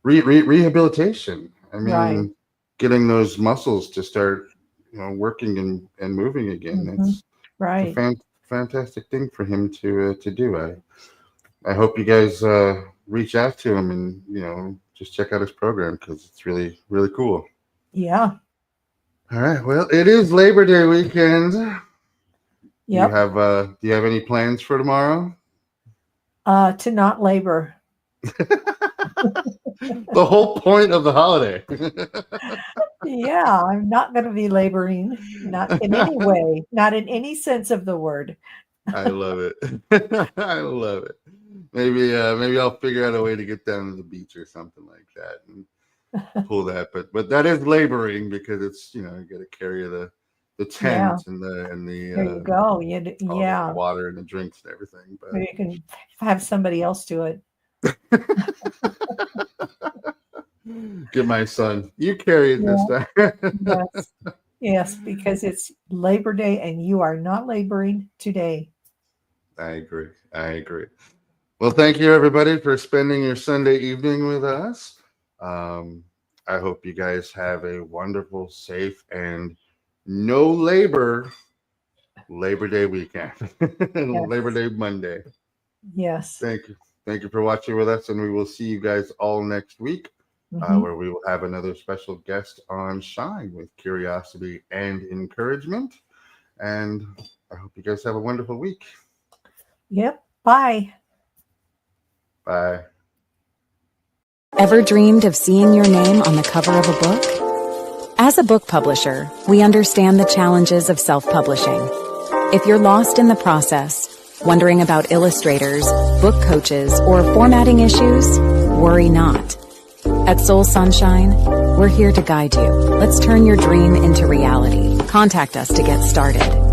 rehabilitation. I mean, right. Getting those muscles to start, working and moving again. It's right. a fantastic thing for him to do. I hope you guys reach out to him and just check out his program because it's really, really cool. Yeah. All right. Well, it is Labor Day weekend. Yeah. Do you have any plans for tomorrow? To not labor. The whole point of the holiday. Yeah, I'm not going to be laboring, not in any way, not in any sense of the word. I love it. I love it. Maybe I'll figure out a way to get down to the beach or something like that and pull that. But that is laboring because it's you got to carry the tent and the there you go. the water and the drinks and everything. But you can have somebody else do it. Get my son. You carry it this time. Yes, because it's Labor Day and you are not laboring today. I agree. Well, thank you everybody for spending your Sunday evening with us. I hope you guys have a wonderful, safe, and no labor Labor Day weekend. Labor Day Monday. Yes. Thank you for watching with us, and we will see you guys all next week, where we will have another special guest on Shine with curiosity and encouragement. And I hope you guys have a wonderful week. Yep. Bye. Bye. Ever dreamed of seeing your name on the cover of a book? As a book publisher, we understand the challenges of self-publishing. If you're lost in the process, wondering about illustrators, book coaches, or formatting issues, worry not. At Soul Sunshine, we're here to guide you. Let's turn your dream into reality. Contact us to get started.